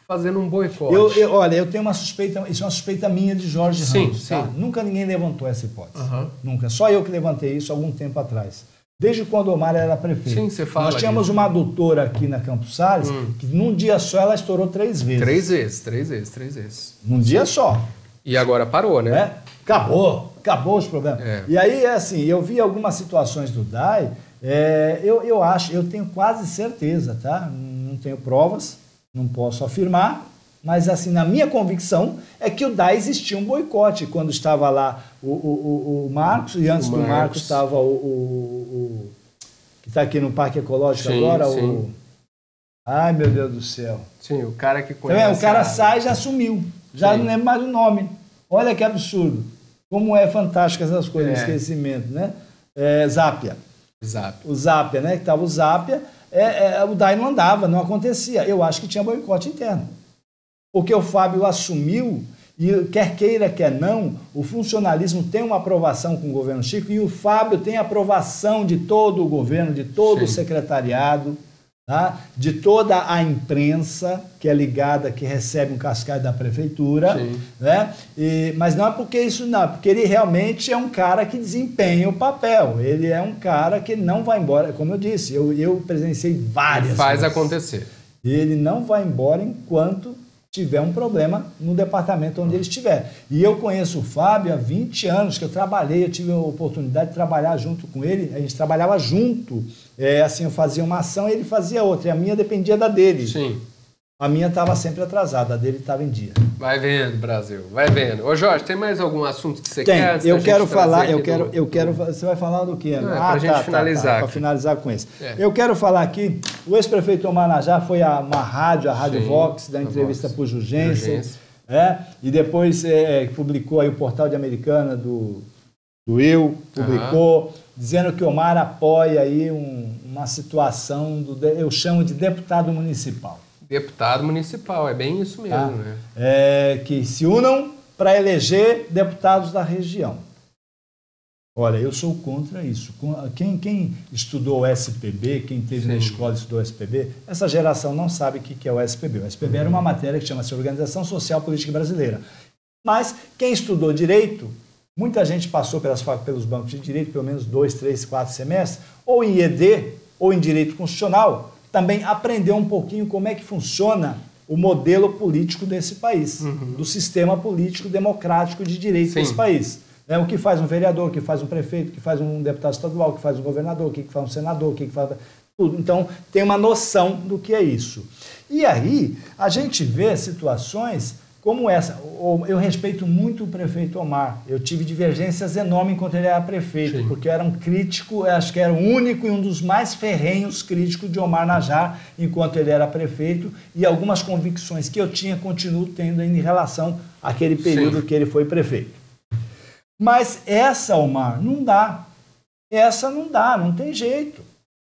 fazendo um boicote. Olha, eu tenho uma suspeita, isso é uma suspeita minha de Jorge Ramos. Tá? Nunca ninguém levantou essa hipótese. Nunca. Só eu que levantei isso algum tempo atrás. Desde quando o Omar era prefeito. Sim, você fala. Nós tínhamos uma adutora aqui na Campos Sales que num dia só ela estourou 3 vezes. 3 vezes. Num dia só. E agora parou, né? Acabou os problemas. E aí, assim, eu vi algumas situações do DAI, eu tenho quase certeza, tá? Não tenho provas, não posso afirmar, mas assim, na minha convicção é que o DAI existia um boicote quando estava lá o Marcos, e antes do Marcos estava o que está aqui no Parque Ecológico agora, ai meu Deus do céu. Sim, o cara que conhece. O cara sai e já sumiu, já não lembro mais o nome. Olha que absurdo. Como é fantástico essas coisas, esquecimento, né? Zápia. O Zápia, né? Que estava o Zápia, o DAI não andava, não acontecia. Eu acho que tinha boicote interno. Porque o Fábio assumiu, e quer queira, quer não, o funcionalismo tem uma aprovação com o governo Chico, e o Fábio tem aprovação de todo o governo, de todo o secretariado, tá? De toda a imprensa que é ligada, que recebe um cascalho da prefeitura, né? Mas não é porque isso não, porque ele realmente é um cara que desempenha o papel, ele é um cara que não vai embora, como eu disse, eu presenciei várias vezes. Faz acontecer. Ele não vai embora enquanto tiver um problema no departamento onde ele estiver. E eu conheço o Fábio há 20 anos que eu trabalhei, eu tive a oportunidade de trabalhar junto com ele, a gente trabalhava junto, assim, eu fazia uma ação e ele fazia outra, e a minha dependia da dele. Sim. A minha estava sempre atrasada, a dele estava em dia. Vai vendo, Brasil, vai vendo. Ô Jorge, tem mais algum assunto que você quer? Eu quero falar, você vai falar do quê? Para gente finalizar. Para finalizar com isso. Eu quero falar aqui, o ex-prefeito Omar Najjar foi a Rádio Vox, da entrevista para o Jurgência, e depois publicou aí o portal de Americana do publicou, dizendo que o Omar apoia aí uma situação, eu chamo de deputado municipal. Deputado municipal, é bem isso mesmo, né? Que se unam para eleger deputados da região. Olha, eu sou contra isso. Quem estudou o SPB, quem teve na escola e estudou o SPB, essa geração não sabe o que é o SPB. O SPB era uma matéria que chama-se Organização Social Política Brasileira. Mas quem estudou Direito, muita gente passou pelos bancos de Direito, pelo menos 2, 3, 4 semestres, ou em ED, ou em Direito Constitucional, também aprendeu um pouquinho como é que funciona o modelo político desse país, do sistema político democrático de direito desse país. O que faz um vereador, o que faz um prefeito, o que faz um deputado estadual, o que faz um governador, o que faz um senador, o que faz tudo. Então, tem uma noção do que é isso. E aí, a gente vê situações como essa. Eu respeito muito o prefeito Omar. Eu tive divergências enormes enquanto ele era prefeito, Sim. porque eu era um crítico, acho que era o único e um dos mais ferrenhos críticos de Omar Najjar enquanto ele era prefeito, e algumas convicções que eu tinha continuo tendo em relação àquele período que ele foi prefeito. Mas essa, Omar, não dá. Essa não dá, não tem jeito.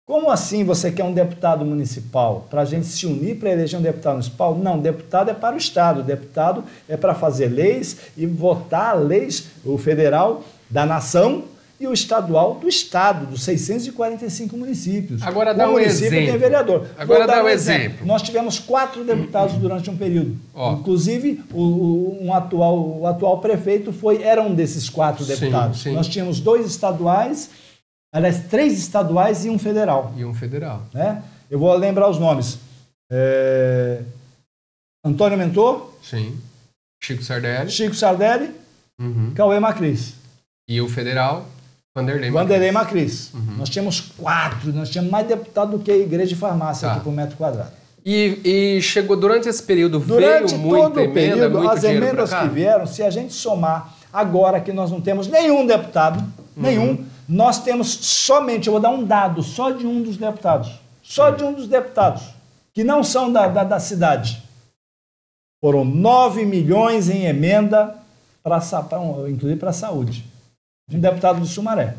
Como assim você quer um deputado municipal? Para a gente se unir para eleger um deputado municipal? Não, deputado é para o Estado. Deputado é para fazer leis e votar leis, o federal da nação e o estadual do Estado, dos 645 municípios. Agora dá um exemplo. tem vereador. Agora dá um exemplo. Nós tivemos 4 deputados durante um período. Inclusive, o atual prefeito era um desses 4 deputados. Sim. Nós tínhamos 2 estaduais, aliás, 3 estaduais e um federal. Né? Eu vou lembrar os nomes. Antônio Mentor. Sim. Chico Sardelli. Cauê Macris. E o federal, Vanderlei Macris. Nós tínhamos 4, nós tínhamos mais deputado do que a igreja de farmácia aqui por metro quadrado. E chegou durante esse período, veio muita emenda, muito as emendas que vieram, se a gente somar agora que nós não temos nenhum deputado, nós temos somente, eu vou dar um dado, só de um dos deputados, que não são da cidade. Foram 9 milhões em emenda, inclusive para a saúde. Um deputado de Sumaré.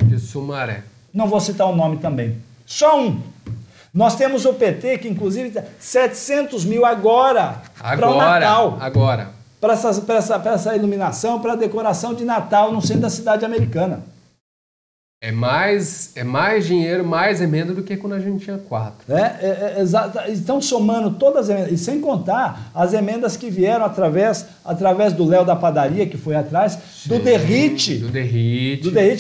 Não vou citar o nome também. Só um. Nós temos o PT, que inclusive 700 mil agora para o Natal. Para essa iluminação, para a decoração de Natal no centro da cidade americana. É mais dinheiro, mais emenda do que quando a gente tinha 4. Exato. Estão somando todas as emendas, e sem contar as emendas que vieram através do Léo da Padaria, que foi atrás, do Derrite,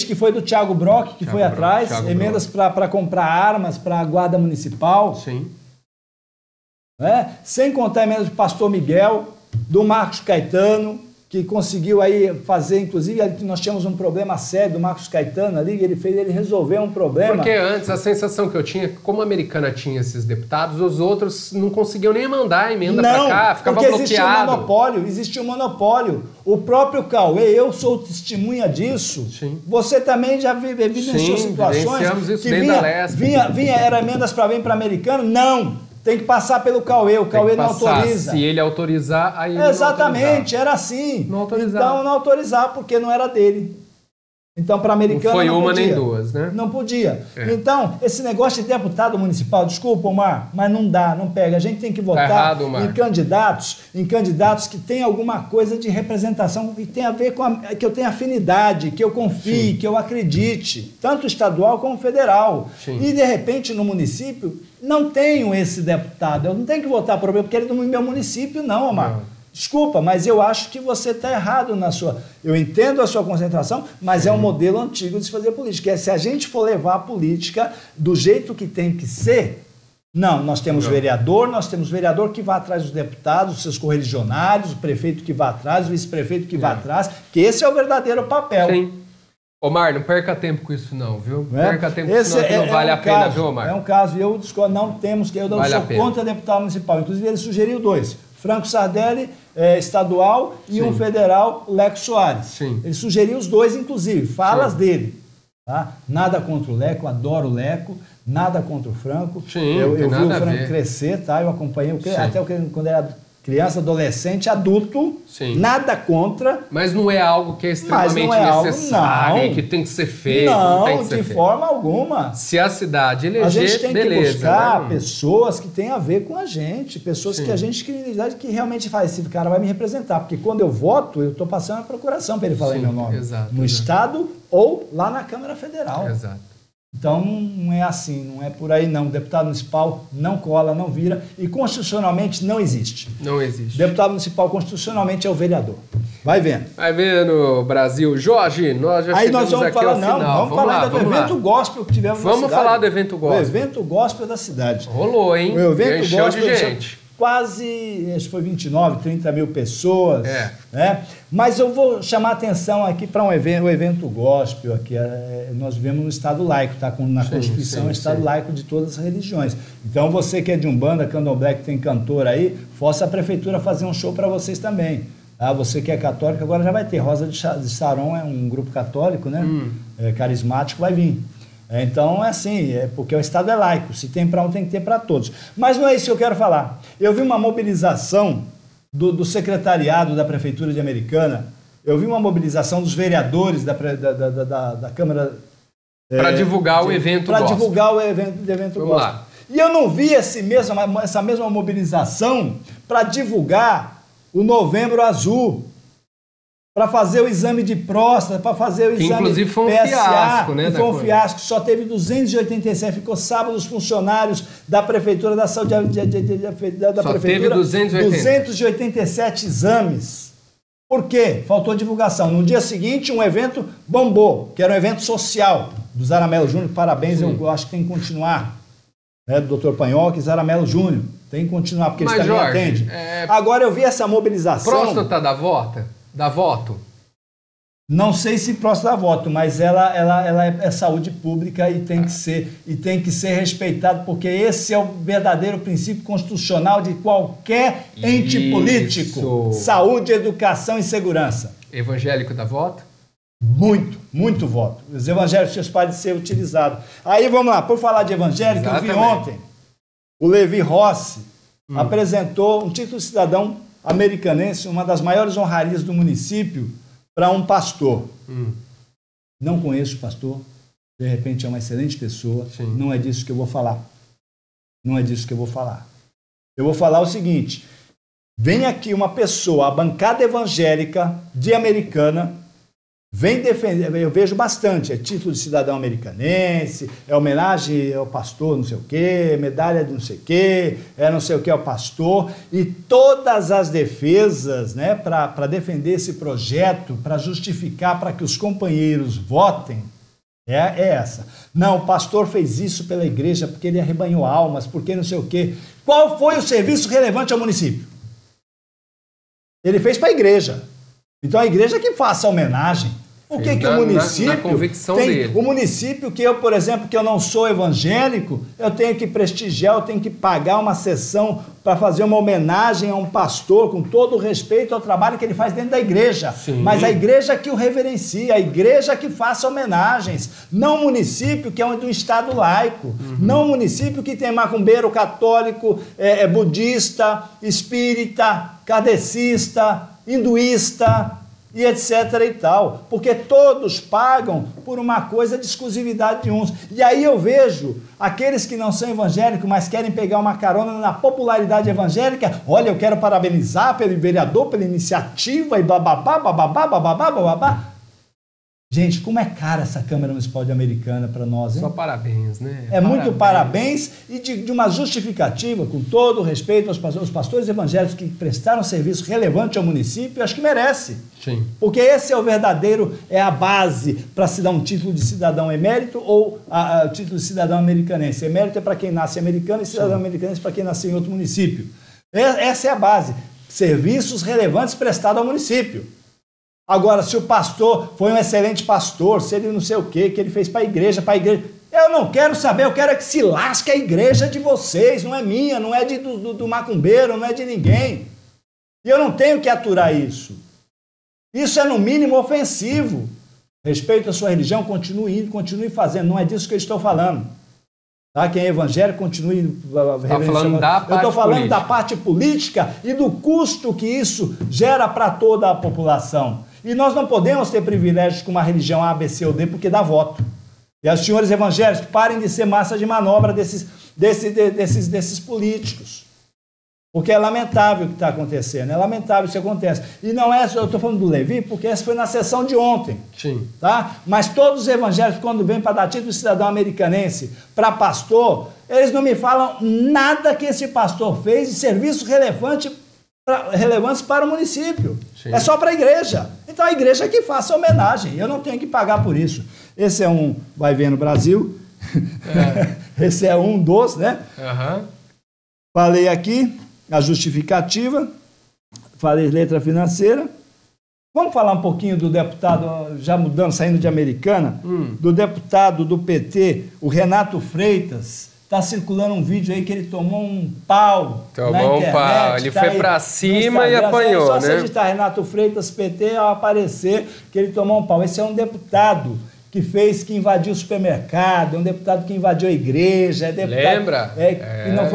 que foi do Thiago Brock, que foi atrás, emendas para comprar armas para a Guarda Municipal. Sim. Sem contar emendas do Pastor Miguel, do Marcos Caetano, que conseguiu aí fazer, inclusive, nós tínhamos um problema sério do Marcos Caetano ali, ele resolveu um problema. Porque antes, a sensação que eu tinha, como a Americana tinha esses deputados, os outros não conseguiam nem mandar a emenda para cá, ficava bloqueado. Existia um monopólio. O próprio Cauê, eu sou testemunha disso. Sim. Você também já evidenciou situações isso que era emendas para vir para Americano? Não. Tem que passar pelo Cauê, o Cauê não autoriza. Se ele autorizar, aí ele exatamente, era assim. Não autorizar. Então, não autorizar, porque não era dele. Então, para Americano não foi não uma podia. nem duas, né? Não podia. Então, esse negócio de deputado municipal, desculpa, Omar, mas não dá, não pega. A gente tem que votar em candidatos que têm alguma coisa de representação e tem a ver com que eu tenha afinidade, que eu confie, que eu acredite, tanto estadual como federal. E, de repente, no município, não tenho esse deputado. Eu não tenho que votar por ele, porque ele é do meu município, não, Omar. Desculpa, mas eu acho que você está errado na sua... Eu entendo a sua concentração, mas é um modelo antigo de se fazer política. Se a gente for levar a política do jeito que tem que ser... Não, nós temos vereador que vai atrás dos deputados, dos seus correligionários, o prefeito que vai atrás, o vice-prefeito que vai atrás, que esse é o verdadeiro papel. Sim. Omar, não perca tempo com isso não, viu? Perca tempo com isso não, que não vale a pena, viu, Omar? É um caso, e eu discordo, não temos que... Eu sou contra deputado municipal. Inclusive, ele sugeriu 2. Franco Sardelli, estadual, e um federal, Leco Soares. Sim. Ele sugeriu os 2, inclusive, falas dele. Tá? Nada contra o Leco, adoro o Leco, nada contra o Franco. Sim, eu vi o Franco crescer, tá? Eu acompanhei até quando era criança, adolescente, adulto, nada contra. Mas não é algo que é extremamente necessário, que tem que ser feito. Não, de forma alguma. Se a cidade eleger, a gente tem que buscar né? pessoas que têm a ver com a gente, pessoas que a gente que realmente faz, esse cara vai me representar, porque quando eu voto, eu estou passando a procuração para ele falar em meu nome. No Estado ou lá na Câmara Federal. Exato. Então, não é assim, não é por aí não. Deputado municipal não cola, não vira e constitucionalmente não existe. Não existe. Deputado municipal constitucionalmente é o vereador. Vai vendo. Vai vendo, Brasil. Jorge, nós já chegamos aqui ao final. Vamos falar do evento gospel que tivemos na cidade. Vamos falar do evento gospel. O evento gospel da cidade. Rolou, hein? O evento gospel de gente. Quase, acho que foi 29, 30 mil pessoas. Né? Mas eu vou chamar a atenção aqui para o evento gospel. Aqui, nós vivemos no Estado laico, tá? Na Constituição é um Estado laico de todas as religiões. Então você que é de Umbanda, Candomblé, que tem cantor aí, força a prefeitura a fazer um show para vocês também. Ah, você que é católico, agora já vai ter. Rosa de Saron é um grupo católico, né? Carismático, vai vir. Então, é assim, porque o Estado é laico. Se tem para um, tem que ter para todos. Mas não é isso que eu quero falar. Eu vi uma mobilização do secretariado da Prefeitura de Americana, eu vi uma mobilização dos vereadores da Câmara... Para divulgar o evento gospel. Para divulgar o evento Vamos gospel. lá. E eu não vi essa mesma mobilização para divulgar o Novembro Azul, para fazer o exame de próstata, para fazer o exame de inclusive foi um PSA, fiasco, né? Foi um fiasco, só teve 287, ficou sábado os funcionários da Prefeitura da Saúde, da só Prefeitura, teve 287 exames. Por quê? Faltou divulgação. No dia seguinte, um evento bombou, que era um evento social do Zaramelo Júnior. Parabéns, eu acho que tem que continuar. Do Dr. Panhoca e Zaramelo Júnior. Tem que continuar, porque eles também atendem. Agora, eu vi essa mobilização... Próstata dá voto? Não sei se próstata dá voto, mas ela é saúde pública e tem que ser respeitado, porque esse é o verdadeiro princípio constitucional de qualquer ente político. Saúde, educação e segurança. Evangélico dá voto? Muito voto. Os evangélicos podem ser utilizados. Aí, vamos lá, por falar de evangélico, eu vi ontem, o Levi Rossi apresentou um título de cidadão americanense, uma das maiores honrarias do município, para um pastor. Não conheço o pastor, de repente é uma excelente pessoa, não é disso que eu vou falar. Não é disso que eu vou falar. Eu vou falar o seguinte, vem aqui uma pessoa, a bancada evangélica de Americana, vem defender, eu vejo bastante, é título de cidadão americanense, é homenagem ao pastor não sei o quê, medalha de não sei o quê, não sei o que ao pastor, e todas as defesas, né, para defender esse projeto, para justificar, para que os companheiros votem, é essa. Não, o pastor fez isso pela igreja, porque ele arrebanhou almas, porque não sei o quê. Qual foi o serviço relevante ao município? Ele fez para a igreja. Então a igreja que faça a homenagem. O que o município na convicção dele. O município que eu, por exemplo, que eu não sou evangélico, eu tenho que prestigiar, eu tenho que pagar uma sessão para fazer uma homenagem a um pastor, com todo o respeito ao trabalho que ele faz dentro da igreja. Mas a igreja que o reverencia, a igreja que faça homenagens, não o município que é de um estado laico, não o município que tem macumbeiro católico, budista, espírita, kardecista, hinduísta e etc e tal, porque todos pagam por uma coisa de exclusividade de uns. E aí eu vejo aqueles que não são evangélicos, mas querem pegar uma carona na popularidade evangélica. Olha, eu quero parabenizar pelo vereador, pela iniciativa e bababá, bababá, bababá, bababá. Gente, como é cara essa Câmara Municipal de Americana para nós, hein? Só parabéns, né? Muito parabéns e de uma justificativa, com todo o respeito aos pastores evangélicos que prestaram serviço relevante ao município, acho que merece. Sim. Porque esse é o verdadeiro, é a base para se dar um título de cidadão emérito ou o título de cidadão americanense. Emérito é para quem nasce americano e cidadão americanense para quem nasce em outro município. Essa é a base. Serviços relevantes prestados ao município. Agora, se o pastor foi um excelente pastor, se ele não sei o quê, que ele fez para a igreja, eu não quero saber, eu quero que se lasque a igreja de vocês, não é minha, não é do macumbeiro, não é de ninguém. E eu não tenho que aturar isso. Isso é, no mínimo, ofensivo. Respeito à sua religião, continue indo, continue fazendo, não é disso que eu estou falando. Tá? Quem é evangélico, continue... Eu estou falando da parte política e do custo que isso gera para toda a população. E nós não podemos ter privilégios com uma religião A, B, C ou D, porque dá voto. E os senhores evangélicos, parem de ser massa de manobra desses políticos. Porque é lamentável o que está acontecendo, é lamentável isso que acontece. E não é só, eu estou falando do Levi, porque essa foi na sessão de ontem. Sim. Tá? Mas todos os evangélicos, quando vêm para dar título de cidadão americanense para pastor, eles não me falam nada que esse pastor fez de serviço relevantes para o município. Sim. É só para a igreja. Então a igreja que faça homenagem. Eu não tenho que pagar por isso. Esse é um Vai Ver no Brasil. Esse é um dos, né? Falei aqui a justificativa, falei letra financeira. Vamos falar um pouquinho do deputado, já mudando, saindo de Americana, do deputado do PT, o Renato Freitas, Tá circulando um vídeo aí que ele tomou um pau na internet. Um pau, ele foi pra cima e apanhou, só né? Só se digitar Renato Freitas, PT, ao aparecer que ele tomou um pau. Esse é um deputado que invadiu o supermercado, é um deputado que invadiu a igreja. É deputado, lembra?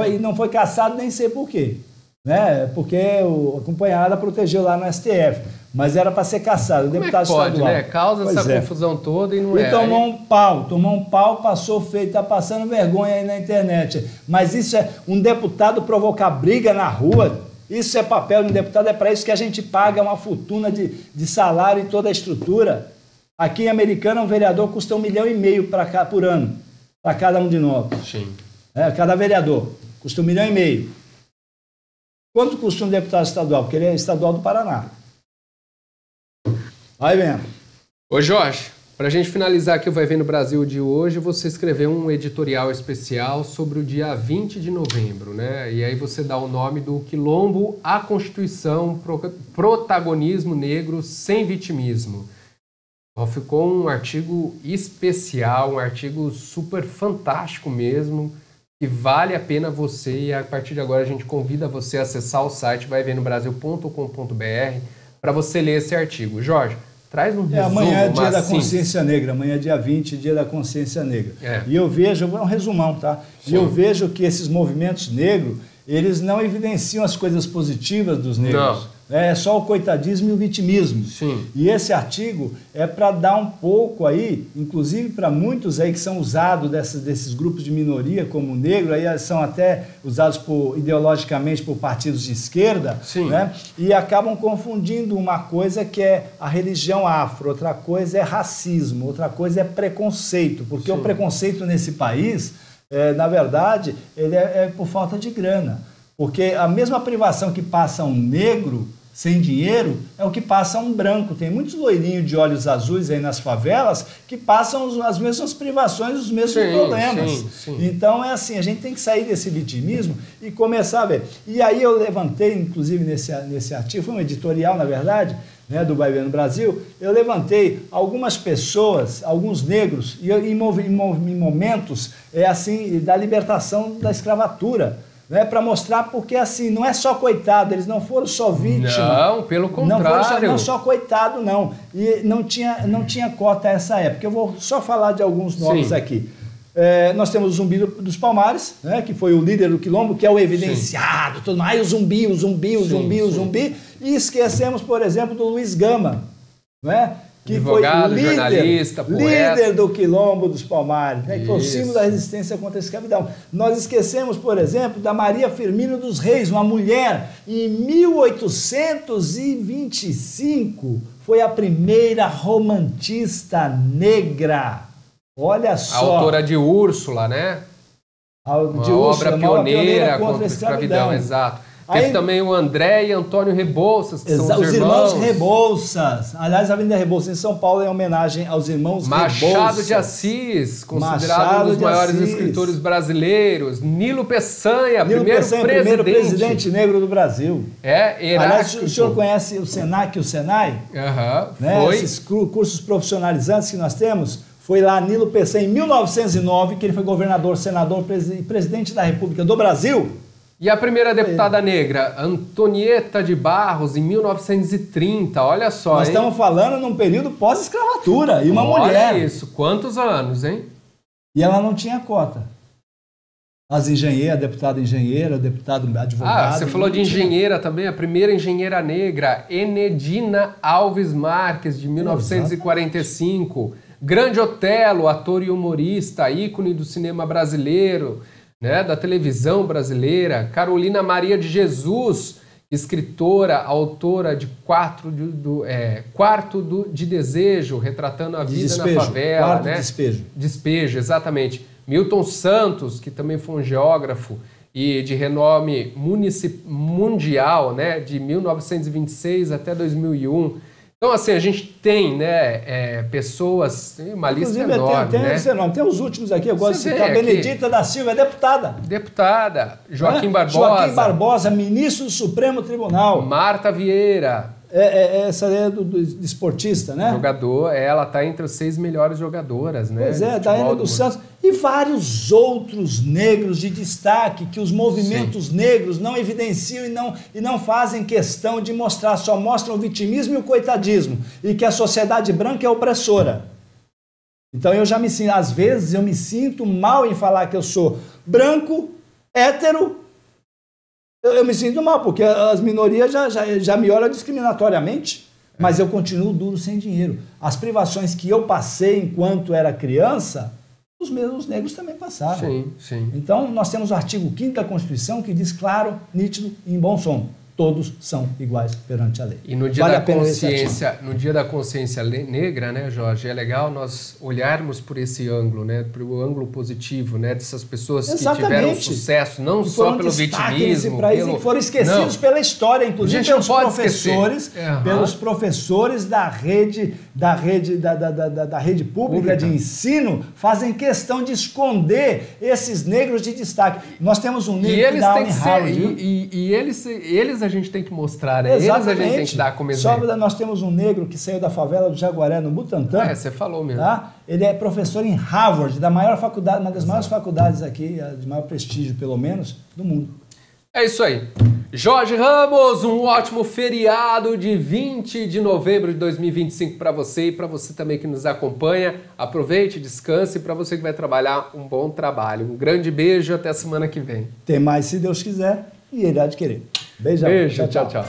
E não foi caçado, nem sei por quê. Né? Porque a companheirada protegeu lá no STF. Mas era para ser caçado, o deputado estadual. Né? Causa essa confusão toda e não é. E tomou um pau, passou feio, tá passando vergonha aí na internet. Mas isso é um deputado provocar briga na rua, isso é papel de um deputado, é para isso que a gente paga uma fortuna de salário e toda a estrutura. Aqui em Americana, um vereador custa R$1,5 milhão por ano, para cada um de nós. Sim. Cada vereador, custa R$1,5 milhão. Quanto custa um deputado estadual? Porque ele é estadual do Paraná. Vai vendo. Ô Jorge, para a gente finalizar aqui o Vai Ver no Brasil de hoje, você escreveu um editorial especial sobre o dia 20 de novembro, né? E aí você dá o nome do Quilombo à Constituição, protagonismo negro sem vitimismo. Ficou um artigo especial, um artigo super fantástico mesmo, que vale a pena você, e a partir de agora a gente convida você a acessar o site vaivenobrasil.com.br para você ler esse artigo. Jorge, traz um resumo. Amanhã é dia da consciência negra, amanhã é dia 20, dia da consciência negra. E eu vejo, é um resumão, tá? Sim. E eu vejo que esses movimentos negros, eles não evidenciam as coisas positivas dos negros. Não. É só o coitadismo e o vitimismo. Sim. E esse artigo é para dar um pouco aí, inclusive para muitos aí que são usados desses grupos de minoria, como o negro, aí são até usados ideologicamente por partidos de esquerda, né? E acabam confundindo uma coisa que é a religião afro, outra coisa é racismo, outra coisa é preconceito, porque o preconceito nesse país, na verdade, ele é por falta de grana. Porque a mesma privação que passa um negro sem dinheiro é o que passa um branco. Tem muitos loirinhos de olhos azuis aí nas favelas que passam as mesmas privações, os mesmos problemas. Então é assim, a gente tem que sair desse vitimismo e começar a ver. E aí eu levantei, inclusive nesse artigo, foi um editorial, na verdade, né, do Vai Ver no Brasil, eu levantei algumas pessoas, alguns negros, em momentos assim, da libertação da escravatura. Né, para mostrar porque assim, não é só coitado, eles não foram só vítimas. Não, pelo contrário. Não só coitado, não. E não tinha cota nessa época. Eu vou só falar de alguns nomes aqui. Nós temos o Zumbi dos Palmares, né, que foi o líder do Quilombo, que é o evidenciado, tudo mais, o Zumbi. E esquecemos, por exemplo, do Luiz Gama, né? Que advogado, foi jornalista, poeta. Líder do Quilombo dos Palmares, né, que foi o símbolo da resistência contra a escravidão. Nós esquecemos, por exemplo, da Maria Firmina dos Reis, uma mulher, em 1825, foi a primeira romantista negra. Olha só. A autora de Úrsula, né? De Úrsula, obra pioneira contra a escravidão, exato. Teve também o André e Antônio Rebouças, que são os irmãos Rebouças. Aliás, a Avenida Rebouças em São Paulo é em homenagem aos irmãos Rebouças. Machado de Assis, considerado um dos maiores escritores brasileiros. Nilo Peçanha, primeiro presidente negro do Brasil. Aliás, o senhor conhece o Senac e o Senai? Né? Foi. Esses cursos profissionalizantes que nós temos. Foi lá Nilo Peçanha, em 1909, que ele foi governador, senador e presidente da República do Brasil. E a primeira deputada negra, Antonieta de Barros, em 1930, olha só, Nós estamos falando num período pós-escravatura, e uma mulher. Olha isso, quantos anos, hein? E ela não tinha cota. As engenheiras, deputada engenheira, deputado advogado... Você falou de engenheira também, a primeira engenheira negra, Enedina Alves Marques, de 1945. Grande Otelo, ator e humorista, ícone do cinema brasileiro, né, da televisão brasileira. Carolina Maria de Jesus, escritora, autora de Quarto de Desejo, retratando a vida na favela. Quarto de Despejo. Despejo, exatamente. Milton Santos, que também foi um geógrafo e de renome mundial, né, de 1926 até 2001. Então, assim, a gente tem, né, pessoas, uma lista enorme, né? Tem os últimos aqui, eu gosto de citar. Benedita da Silva, é deputada. Deputada. Joaquim Barbosa. Joaquim Barbosa, ministro do Supremo Tribunal. Marta Vieira. essa é do esportista, né? Jogador, ela está entre as 6 melhores jogadoras, né? Pois é, Daiane dos Santos. E vários outros negros de destaque que os movimentos negros não evidenciam e não fazem questão de mostrar, só mostram o vitimismo e o coitadismo. E que a sociedade branca é opressora. Então eu já me sinto, às vezes eu me sinto mal em falar que eu sou branco, hétero. Eu me sinto mal, porque as minorias já me olham discriminatoriamente, mas eu continuo duro sem dinheiro. As privações que eu passei enquanto era criança, os mesmos negros também passaram. Sim, sim. Então, nós temos o artigo 5º da Constituição que diz claro, nítido e em bom som. Todos são iguais perante a lei. E no dia da consciência negra, né, Jorge, é legal nós olharmos por esse ângulo, né, por o ângulo positivo, né, dessas pessoas que tiveram sucesso, não só pelo vitimismo, que foram esquecidos pela história, inclusive pelos professores da rede pública de ensino, fazem questão de esconder esses negros de destaque. Nós temos um negro que dá e eles a gente tem que mostrar, né? Exatamente. Eles a gente tem que dar como exemplo. Nós temos um negro que saiu da favela do Jaguaré, no Butantã. Você falou mesmo. Tá? Ele é professor em Harvard, da maior faculdade, uma das maiores faculdades aqui, de maior prestígio, pelo menos, do mundo. É isso aí. Jorge Ramos, um ótimo feriado de 20 de novembro de 2025 para você e para você também que nos acompanha. Aproveite, descanse, e para você que vai trabalhar, um bom trabalho. Um grande beijo, até a semana que vem. Tem mais, se Deus quiser, e ele há de querer. Beijão. Beijo, tchau, tchau.